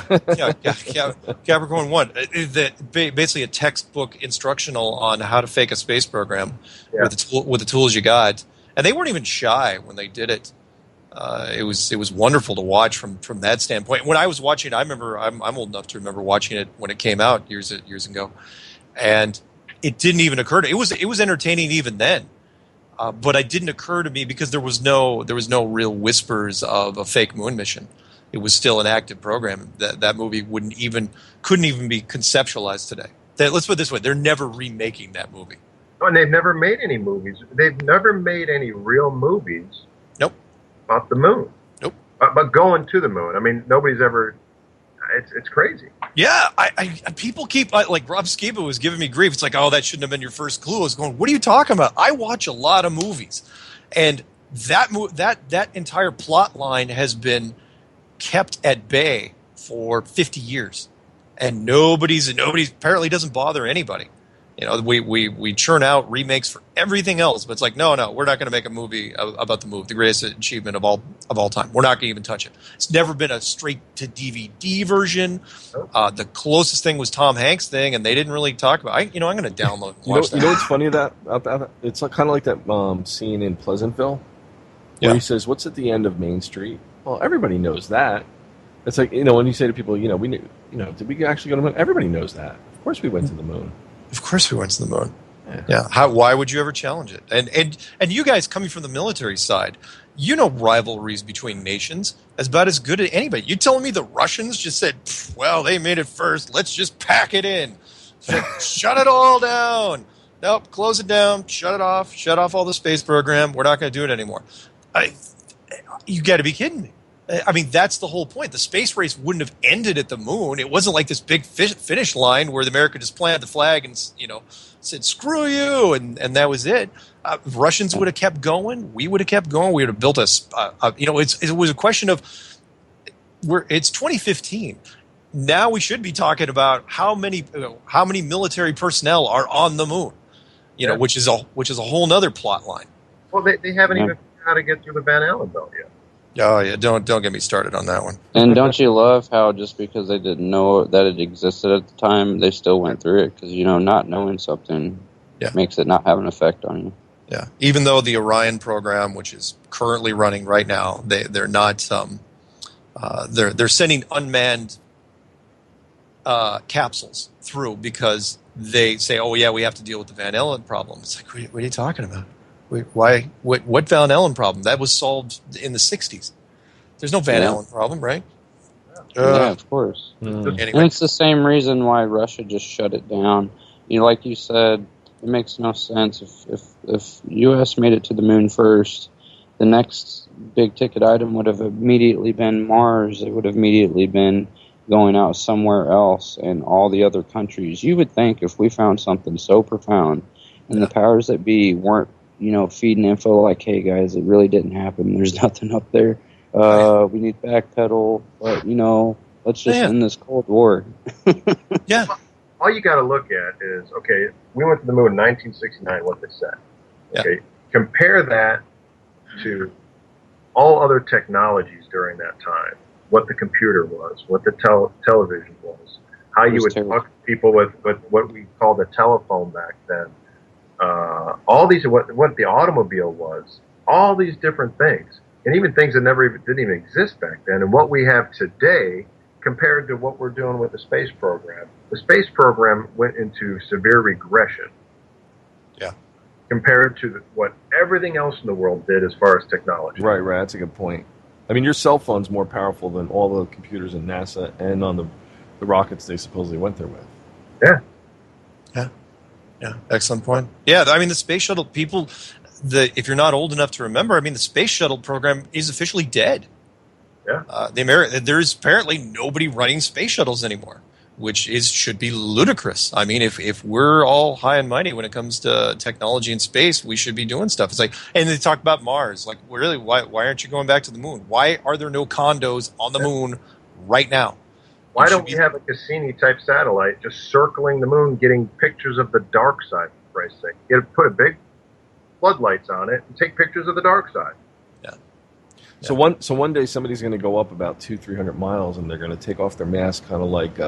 Capricorn 1. Basically a textbook instructional on how to fake a space program with the tools you got. And they weren't even shy when they did it. It was wonderful to watch from that standpoint. When I was watching, I remember I'm old enough to remember watching it when it came out years ago, and it didn't even occur to it was entertaining even then, but it didn't occur to me because there was no real whispers of a fake moon mission. It was still an active program. That movie couldn't even be conceptualized today. Let's put it this way: they're never remaking that movie. Oh, and they've never made any movies. They've never made any real movies. Nope. About the moon. Nope. But going to the moon. I mean, nobody's ever. It's crazy. Yeah, I people keep like Rob Skiba was giving me grief. It's like, oh, that shouldn't have been your first clue. I was going, what are you talking about? I watch a lot of movies, and that entire plot line has been kept at bay for 50 years, and nobody apparently doesn't bother anybody. You know, we churn out remakes for everything else, but it's like, no, we're not going to make a movie about the move, the greatest achievement of all time. We're not going to even touch it. It's never been a straight to DVD version. The closest thing was Tom Hanks' thing, and they didn't really talk about. I'm going to download. And watch that. You know what's funny about that? It's kind of like that scene in Pleasantville where he says, "What's at the end of Main Street?" Well, everybody knows that. It's like, when you say to people, we knew, did we actually go to the moon? Everybody knows that. Of course, we went to the moon. Of course we went to the moon. Yeah. Why would you ever challenge it? And you guys coming from the military side, rivalries between nations as about as good as anybody. You telling me the Russians just said, well, they made it first. Let's just pack it in. Shut it all down. Nope, close it down. Shut it off. Shut off all the space program. We're not going to do it anymore. You got to be kidding me. I mean, that's the whole point. The space race wouldn't have ended at the moon. It wasn't like this big finish line where America just planted the flag and, said, screw you, and that was it. Russians would have kept going. We would have kept going. We would have built it was a question of it's 2015. Now we should be talking about how many military personnel are on the moon, which is a whole nother plot line. Well, they haven't even figured out how to get through the Van Allen belt yet. Oh yeah, don't get me started on that one. And don't you love how just because they didn't know that it existed at the time, they still went through it? Because not knowing something makes it not have an effect on you. Yeah, even though the Orion program, which is currently running right now, they're not they're sending unmanned capsules through because they say, oh yeah, we have to deal with the Van Allen problem. It's like, what are you talking about? Why? What Van Allen problem? That was solved in the 60s. There's no Van Allen problem, right? Yeah, of course. Anyway. And it's the same reason why Russia just shut it down. Like you said, it makes no sense. If U.S. made it to the moon first, the next big ticket item would have immediately been Mars. It would have immediately been going out somewhere else and all the other countries. You would think if we found something so profound and the powers that be weren't feeding info like, hey guys, it really didn't happen. There's nothing up there. We need backpedal, but let's just end this Cold War. Yeah. All you got to look at is, okay, we went to the moon in 1969, what they said. Okay, compare that to all other technologies during that time. What the computer was, what the television was, how you would talk to people with what we called the telephone back then. All these, what the automobile was, all these different things, and even things that didn't even exist back then, and what we have today compared to what we're doing with the space program. The space program went into severe regression. Yeah. Compared to what everything else in the world did as far as technology. Right. That's a good point. I mean, your cell phone's more powerful than all the computers in NASA and on the rockets they supposedly went there with. Yeah. Yeah, excellent point. Yeah, I mean, the space shuttle people, if you're not old enough to remember, I mean, the space shuttle program is officially dead. Yeah. There's apparently nobody running space shuttles anymore, which should be ludicrous. I mean, if we're all high and mighty when it comes to technology and space, we should be doing stuff. It's like, and they talk about Mars. Like, really, why aren't you going back to the moon? Why are there no condos on the moon right now? Why don't we have a Cassini-type satellite just circling the moon, getting pictures of the dark side, for Christ's sake? Put a big floodlights on it and take pictures of the dark side. Yeah. So one day somebody's going to go up about 200-300 miles and they're going to take off their mask, kind of like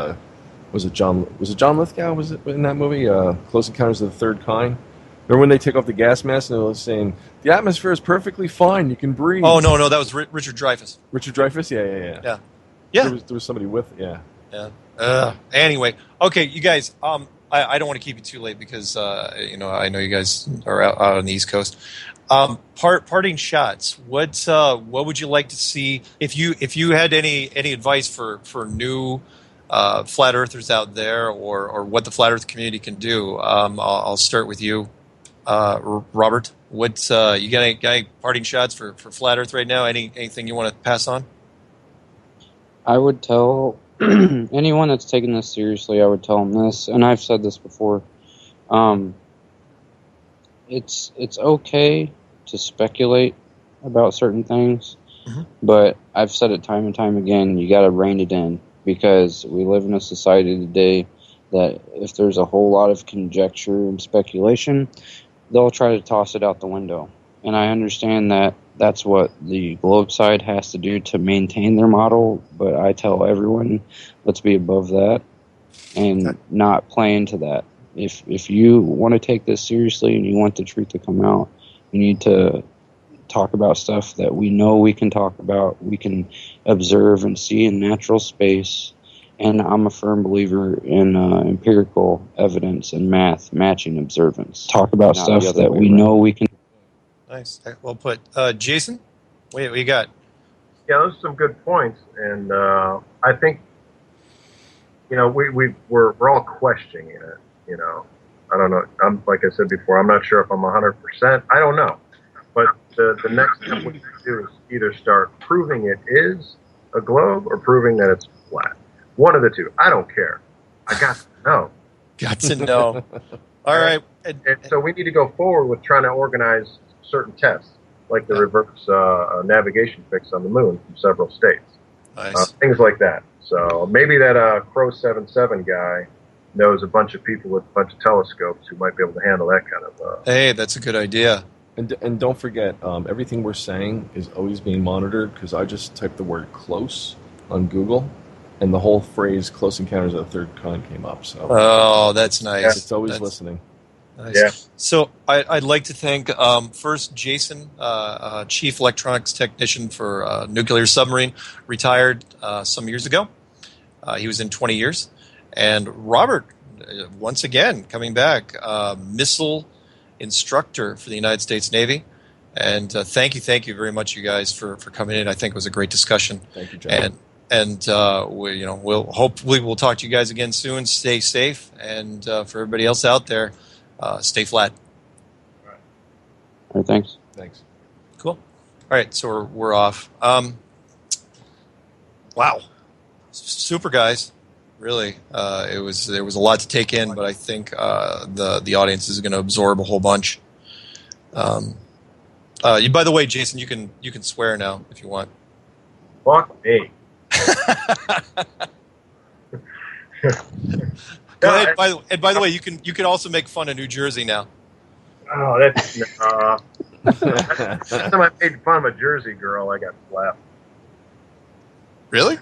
was it John Lithgow? Was it in that movie, Close Encounters of the Third Kind, Remember when they take off the gas mask and they're saying, the atmosphere is perfectly fine, you can breathe. Oh, no, that was Richard Dreyfuss. Richard Dreyfuss? Yeah. Yeah. There was somebody with, yeah. Anyway, okay, you guys, I don't want to keep you too late because, I know you guys are out on the East Coast. Parting shots. What would you like to see if you had any advice for new flat earthers out there, or what the flat Earth community can do? I'll start with you, Robert. What you got any parting shots for flat Earth right now? Anything you want to pass on? I would tell anyone that's taking this seriously, I would tell them this, and I've said this before. It's okay to speculate about certain things, but I've said it time and time again, you got to rein it in, because we live in a society today that if there's a whole lot of conjecture and speculation, they'll try to toss it out the window. And I understand that that's what the globe side has to do to maintain their model, but I tell everyone, let's be above that and not play into that. If you want to take this seriously and you want the truth to come out, you need to talk about stuff that we know we can talk about, we can observe and see in natural space. And I'm a firm believer in empirical evidence and math matching observance. Talk about stuff that we know we can. Nice. Well put. Jason, what you got? Yeah, those are some good points, and I think we're all questioning it. I don't know. I'm like I said before, I'm not sure if I'm 100%. I don't know, but the next step we can do is either start proving it is a globe or proving that it's flat. One of the two. I don't care. I got to know. Got to know. All right. And so we need to go forward with trying to organize certain tests, like the reverse navigation fix on the moon from several states. Nice. Things like that. So maybe that Crow 77 guy knows a bunch of people with a bunch of telescopes who might be able to handle that kind of... Hey, that's a good idea. And don't forget, everything we're saying is always being monitored, because I just typed the word close on Google, and the whole phrase "close encounters of the third kind" came up. So, oh, that's nice. It's always listening. Nice. Yeah. So I'd like to thank first Jason, Chief Electronics Technician for Nuclear Submarine, retired some years ago. He was in 20 years. And Robert, once again, coming back, missile instructor for the United States Navy. And thank you very much, you guys, for coming in. I think it was a great discussion. Thank you, John. And we'll talk to you guys again soon. Stay safe, and for everybody else out there, stay flat. All right, thanks. Cool. All right, so we're off. Wow, super guys. Really, there was a lot to take in, but I think the audience is going to absorb a whole bunch. By the way, Jason, you can swear now if you want. Fuck me. Go ahead. By the way, you can also make fun of New Jersey now. Oh, that's last time I made fun of a Jersey girl, I got slapped. Really?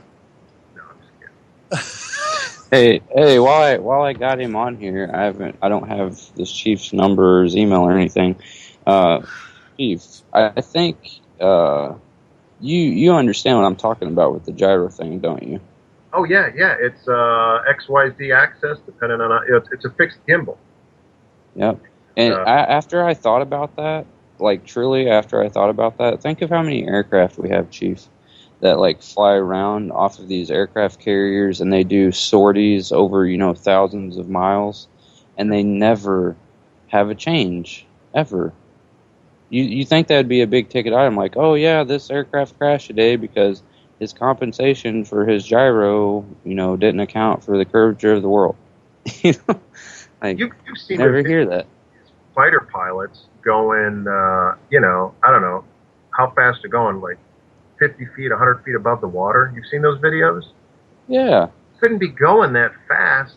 No, I'm just kidding. Hey! While I got him on here, I don't have this chief's number or his email or anything. Chief, I think you understand what I'm talking about with the gyro thing, don't you? Oh yeah. It's XYZ access, depending on it's a fixed gimbal. Yep. And after I thought about that, truly after I thought about that, think of how many aircraft we have, Chief, that fly around off of these aircraft carriers, and they do sorties over thousands of miles, and they never have a change ever. You think that'd be a big ticket item, like, oh yeah, this aircraft crashed today because his compensation for his gyro, didn't account for the curvature of the world. You've seen never hear that. Fighter pilots going, I don't know how fast they're going, 50 feet, 100 feet above the water. You've seen those videos? Yeah. Couldn't be going that fast,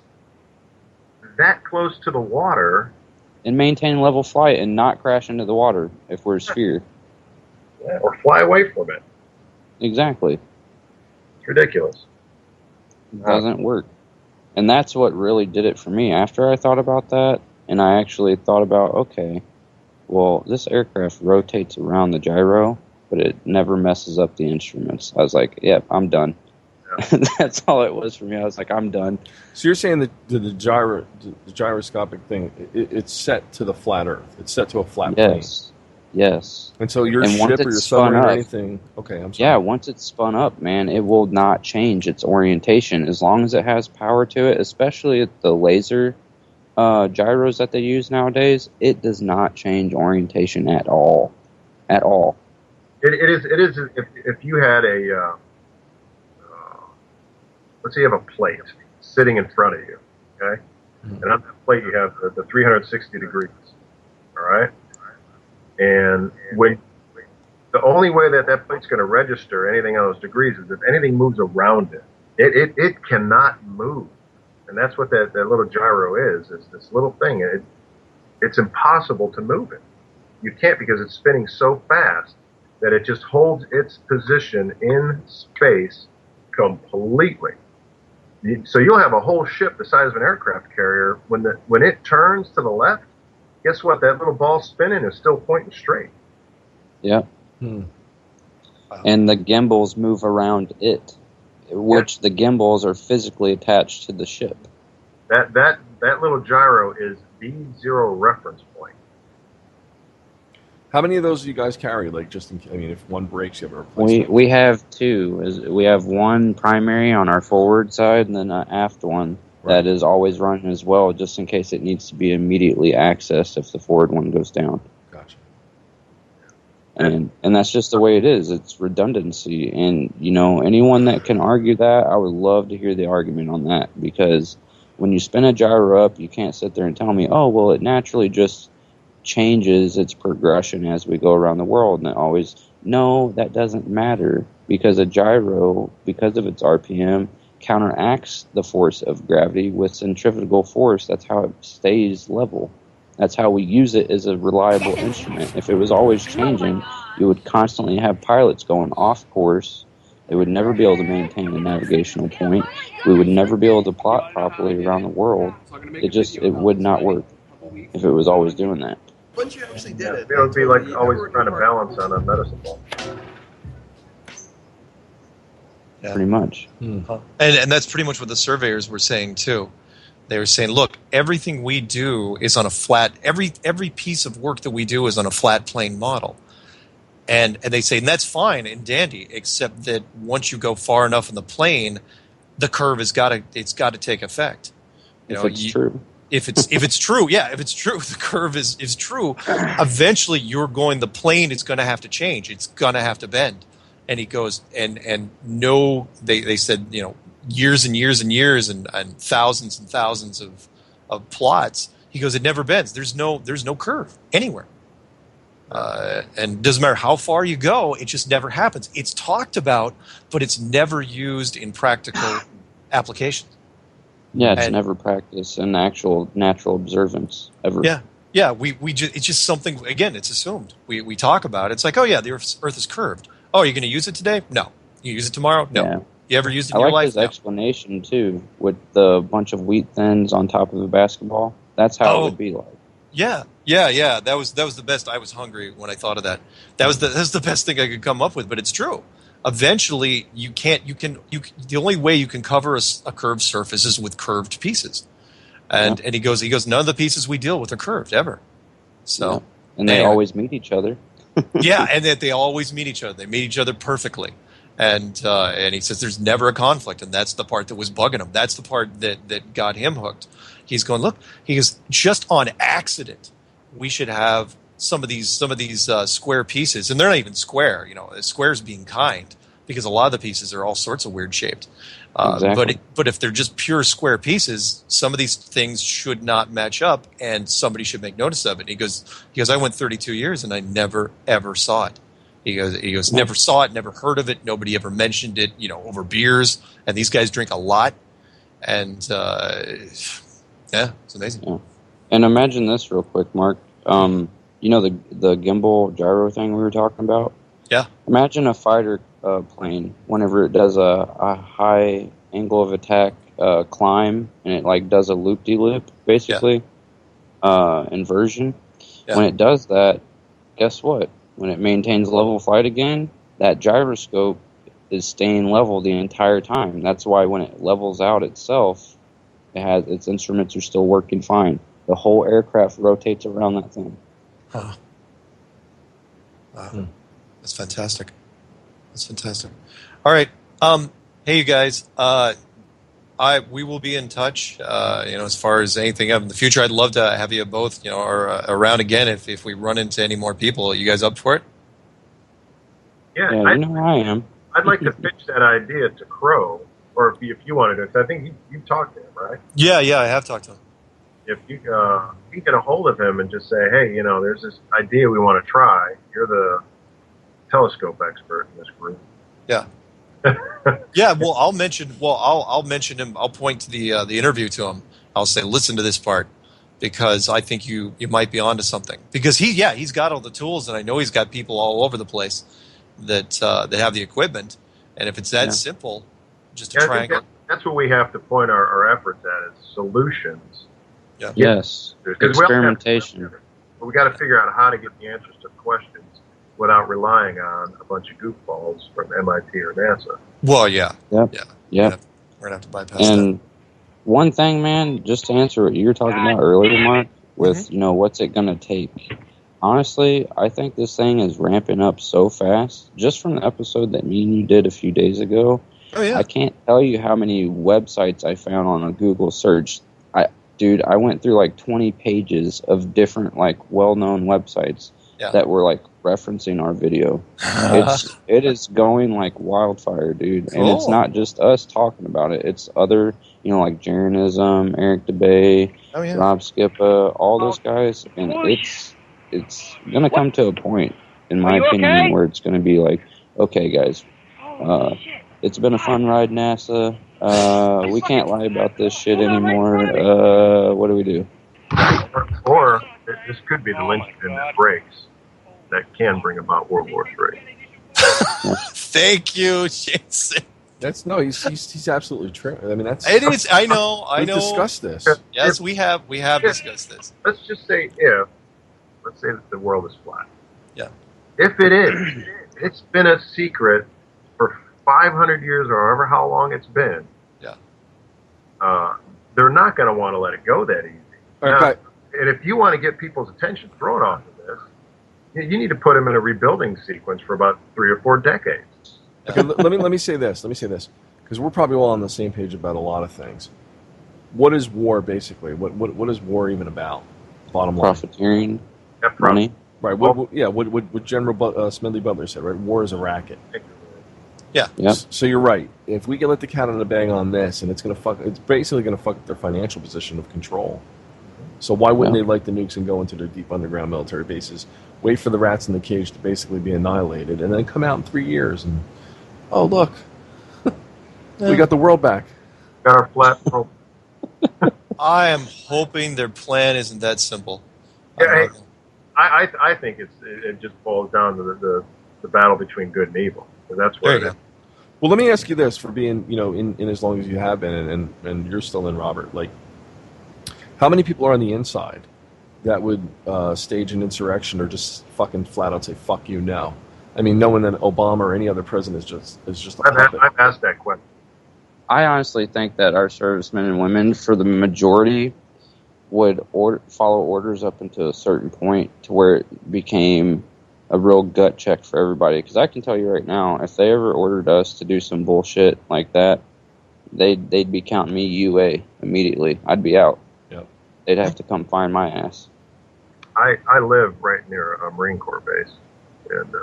that close to the water. And maintain level flight and not crash into the water if we're a sphere. Yeah, or fly away from it. Exactly. It's ridiculous. It doesn't work. And that's what really did it for me. After I thought about that, And I actually thought about, okay, well, this aircraft rotates around the gyro, but it never messes up the instruments. I was like, yep, I'm done. Yeah. That's all it was for me. I was like, I'm done. So you're saying that the gyroscopic thing, it's set to the flat Earth. It's set to a flat plane. Yes. And so your ship or your submarine or anything. Okay, I'm sorry. Yeah, once it's spun up, man, it will not change its orientation as long as it has power to it. Especially the laser gyros that they use nowadays, it does not change orientation at all. At all. It is. If you had a let's say you have a plate sitting in front of you, okay, and on that plate you have the 360 degrees, all right, and when the only way that plate's going to register anything on those degrees is if anything moves around it. It cannot move, and that's what that little gyro is. It's this little thing. It's impossible to move it. You can't, because it's spinning so fast that it just holds its position in space completely. So you'll have a whole ship the size of an aircraft carrier. When it turns to the left, guess what? That little ball spinning is still pointing straight. Yeah. And the gimbals move around it, which the gimbals are physically attached to the ship. That little gyro is the zero reference point. How many of those do you guys carry? Like, just in, I mean, if one breaks, you have a replacement. We have two. We have one primary on our forward side, and then an aft one that is always running as well, just in case it needs to be immediately accessed if the forward one goes down. Gotcha. And that's just the way it is. It's redundancy, and anyone that can argue that, I would love to hear the argument on that, because when you spin a gyro up, you can't sit there and tell me, oh, well, it naturally just changes its progression as we go around the world. And it always, no, that doesn't matter, because a gyro, because of its RPM, counteracts the force of gravity with centrifugal force. That's how it stays level. That's how we use it as a reliable instrument. If it was always changing, you would constantly have pilots going off course. They would never be able to maintain a navigational point. We would never be able to plot properly around the world. It would not work if it was always doing that. But you actually did it. It would be like always trying to balance on a medicine ball. Yeah. Pretty much. And that's pretty much what the surveyors were saying too. They were saying, look, everything we do is on a flat, every piece of work that we do is on a flat plane model. And they say, and that's fine and dandy, except that once you go far enough in the plane, the curve it's got to take effect. True. If it's true, the curve is true. Eventually, the plane is going to have to change. It's going to have to bend. And he goes, and no, they said, years and years and years and thousands and thousands of plots. He goes, it never bends. There's no curve anywhere. And doesn't matter how far you go, it just never happens. It's talked about, but it's never used in practical applications. Yeah, it's never practiced in actual natural observance ever. Yeah. It's just something. Again, it's assumed. We talk about it. It's like, oh yeah, the Earth is curved. Oh, you're going to use it today? No. You use it tomorrow? No. Yeah. You ever used it in your life? I like his explanation too, with the bunch of wheat thins on top of a basketball. That's how it would be like. Yeah. That was the best. I was hungry when I thought of that. That's the best thing I could come up with. But it's true. Eventually, the only way you can cover a curved surface is with curved pieces. And he goes, none of the pieces we deal with are curved ever. So, and they always meet each other. Yeah, and that they always meet each other. They meet each other perfectly. And he says there's never a conflict, and that's the part that was bugging him. That's the part that got him hooked. He's going, look, he goes, just on accident, we should have some of these square pieces, and they're not even square. Squares being kind, because a lot of the pieces are all sorts of weird shaped. Exactly. But if they're just pure square pieces, some of these things should not match up, and somebody should make notice of it. He goes, I went 32 years and I never ever saw it. He goes, never saw it, never heard of it. Nobody ever mentioned it, over beers. And these guys drink a lot, and it's amazing. Yeah. And imagine this real quick, Mark. The gimbal gyro thing we were talking about. Yeah. Imagine a fighter plane whenever it does a high angle of attack climb, and it does a loop-de-loop basically. inversion. Yeah. When it does that, guess what? When it maintains level flight again, that gyroscope is staying level the entire time. That's why when it levels out itself, its instruments are still working fine. The whole aircraft rotates around that thing. Huh. Wow. That's fantastic. That's fantastic. All right. Hey, you guys. We will be in touch. As far as anything in the future, I'd love to have you both, around again if we run into any more people. Are you guys up for it? Yeah, Yeah, you know I am. I'd like to pitch that idea to Crow, or if you wanted to, 'cause I think you talked to him, right? Yeah, I have talked to him. If you get a hold of him and just say, hey, there's this idea we want to try. You're the telescope expert in this group. Yeah. Yeah. Well, I'll mention him. I'll point to the interview to him. I'll say, listen to this part, because I think you might be onto something. Because he's got all the tools, and I know he's got people all over the place that have the equipment. And if it's that simple, just to try and that's what we have to point our efforts at, is solutions. Yeah. Yes. Experimentation. But we got to figure out how to get the answers to questions without relying on a bunch of goofballs from MIT or NASA. Well, yeah. Yep. Yeah. Yeah. We're going to have to bypass that. And one thing, man, just to answer what you were talking about earlier, Mark, with, what's it going to take? Honestly, I think this thing is ramping up so fast. Just from the episode that me and you did a few days ago, oh, yeah. I can't tell you how many websites I found on a Google search. I went through like 20 pages of different, like, well-known websites that were, like, referencing our video. It is going like wildfire, dude. Cool. And it's not just us talking about it. It's other, like Jeranism, Eric DeBay, Rob Skippa, all those guys. And it's going to come to a point, in my opinion, where it's going to be like, okay, guys, it's been a fun ride, NASA. We can't lie about this shit anymore. What do we do? Or this could be the linchpin that breaks, that can bring about World War III. Thank you, Jason. He's absolutely true. I mean, it is. I know. We've discussed this. Yes, we have discussed this. Let's just say let's say that the world is flat. Yeah. If it is, it's been a secret for 500 years or however how long it's been. Yeah. They're not going to want to let it go that easy. Right. And if you want to get people's attention thrown off of this, you need to put them in a rebuilding sequence for about 3 or 4 decades. Okay, let me say this, because we're probably all on the same page about a lot of things. What is war, basically? What is war even about? Bottom line. Profiteering. Money. Right. What General Smedley Butler said, right? War is a racket. Yeah. Yep. So you're right. If we can let the cat out of the bag on this, and it's basically going to fuck up their financial position of control. So why wouldn't they light the nukes and go into their deep underground military bases, wait for the rats in the cage to basically be annihilated, and then come out in 3 years and, oh, look, we got the world back. Got our flat world. I am hoping their plan isn't that simple. Yeah, I think it just boils down to the battle between good and evil. And that's where it is. Well, let me ask you this, for being, in as long as you have been, and you're still in, Robert, like, how many people are on the inside that would stage an insurrection or just fucking flat out say, fuck you, no? I mean, knowing that Obama or any other president is just a puppet. I've asked that question. I honestly think that our servicemen and women, for the majority, would follow orders up until a certain point to where it became a real gut check for everybody. Because I can tell you right now, if they ever ordered us to do some bullshit like that, they'd be counting me UA immediately. I'd be out. Yep. They'd have to come find my ass. I live right near a Marine Corps base, and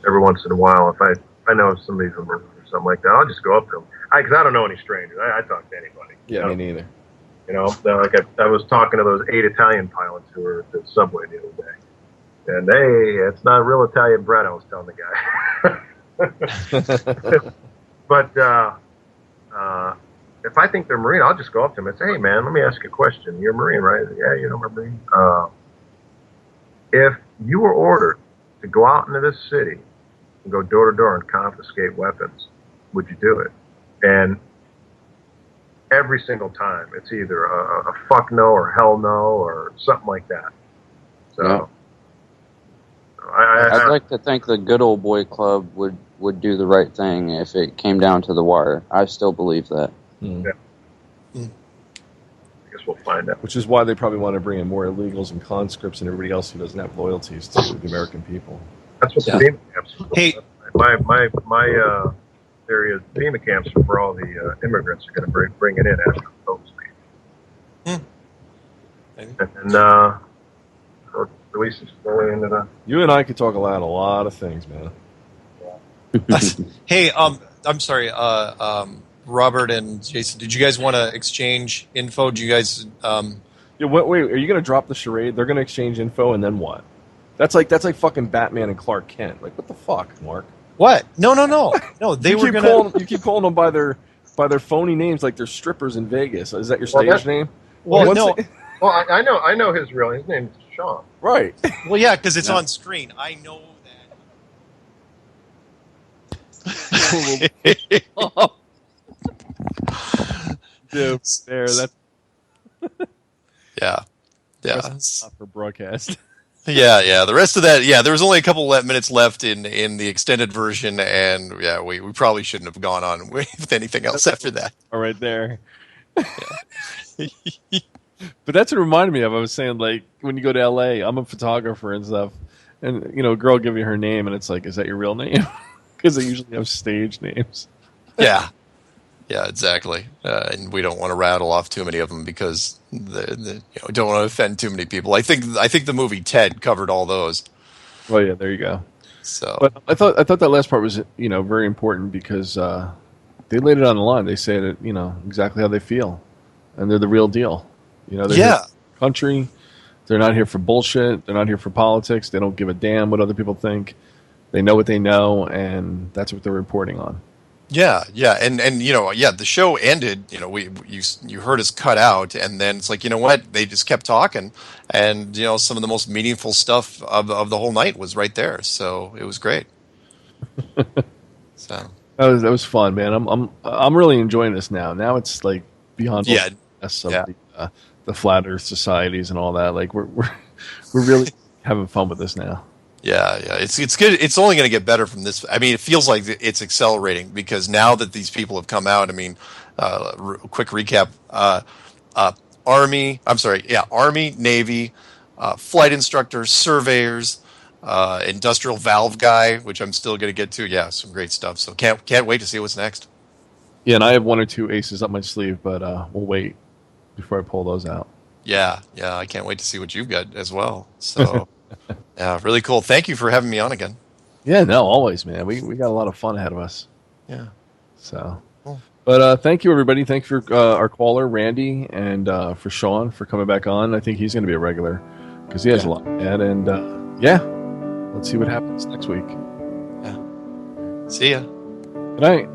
every once in a while, if I know somebody's a murderer or something like that, I'll just go up to them. Because I don't know any strangers. I talk to anybody. Yeah, me neither. Like I was talking to those 8 Italian pilots who were at the subway the other day. And hey, it's not real Italian bread, I was telling the guy. But if I think they're Marine, I'll just go up to them and say, hey, man, let me ask you a question. You're a Marine, right? Yeah, I'm a Marine. If you were ordered to go out into this city and go door to door and confiscate weapons, would you do it? And every single time. It's either a fuck no or hell no or something like that. So Yeah. I'd like to think the good old boy club would do the right thing if it came down to the wire. I still believe that. Yeah. I guess we'll find out. Which is why they probably want to bring in more illegals and conscripts and everybody else who doesn't have loyalties to the American people. That's what the FEMA camps are for. Hey. My theory is FEMA camps are for all the immigrants are going to bring it in after the folks leave. And Luis is going into the... You and I could talk about a lot of things, man. Hey, I'm sorry, Robert and Jason, did you guys want to exchange info? Do you guys... Yeah, wait, are you going to drop the charade? They're going to exchange info, and then what? That's like fucking Batman and Clark Kent. Like, what the fuck, Mark? What? No. No, they were going to... You keep calling them by their phony names like they're strippers in Vegas. Is that your stage name? Well, no. Well, I know his real... His name's Shawn. Right. Well, yeah, because it's on screen. I know that. Dude, there, that's... Yeah. Not for broadcast. Yeah. The rest of that, there was only a couple minutes left in the extended version, and we probably shouldn't have gone on with anything else after that. All right, there. But that's what it reminded me of. I was saying, like, when you go to L.A., I'm a photographer and stuff, and, a girl give you her name, and it's like, is that your real name? Because they usually have stage names. Yeah, exactly. And we don't want to rattle off too many of them because we don't want to offend too many people. I think the movie Ted covered all those. Well, yeah, there you go. So, but I thought that last part was very important because they laid it on the line. They said it exactly how they feel, and they're the real deal. They're here for the country. They're not here for bullshit. They're not here for politics. They don't give a damn what other people think. They know what they know, and that's what they're reporting on. Yeah, and the show ended. You heard us cut out, and then it's like, you know what? They just kept talking, and some of the most meaningful stuff of the whole night was right there. So it was great. So that was fun, man. I'm really enjoying this now. Now it's like beyond the flat Earth societies and all that. Like we're really having fun with this now. Yeah, it's good. It's only going to get better from this. I mean, it feels like it's accelerating because now that these people have come out. I mean, quick recap: Army, Navy, flight instructors, surveyors, industrial valve guy, which I'm still going to get to. Yeah, some great stuff. So can't wait to see what's next. Yeah, and I have one or two aces up my sleeve, but we'll wait before I pull those out. Yeah, I can't wait to see what you've got as well. So. Yeah, really cool. Thank you for having me on again. Yeah, no, always, man. We got a lot of fun ahead of us. Yeah. So, cool. But thank you, everybody. Thank you for our caller, Randy, and for Shawn for coming back on. I think he's going to be a regular because he has a lot to add. And let's see what happens next week. Yeah. See ya. Good night.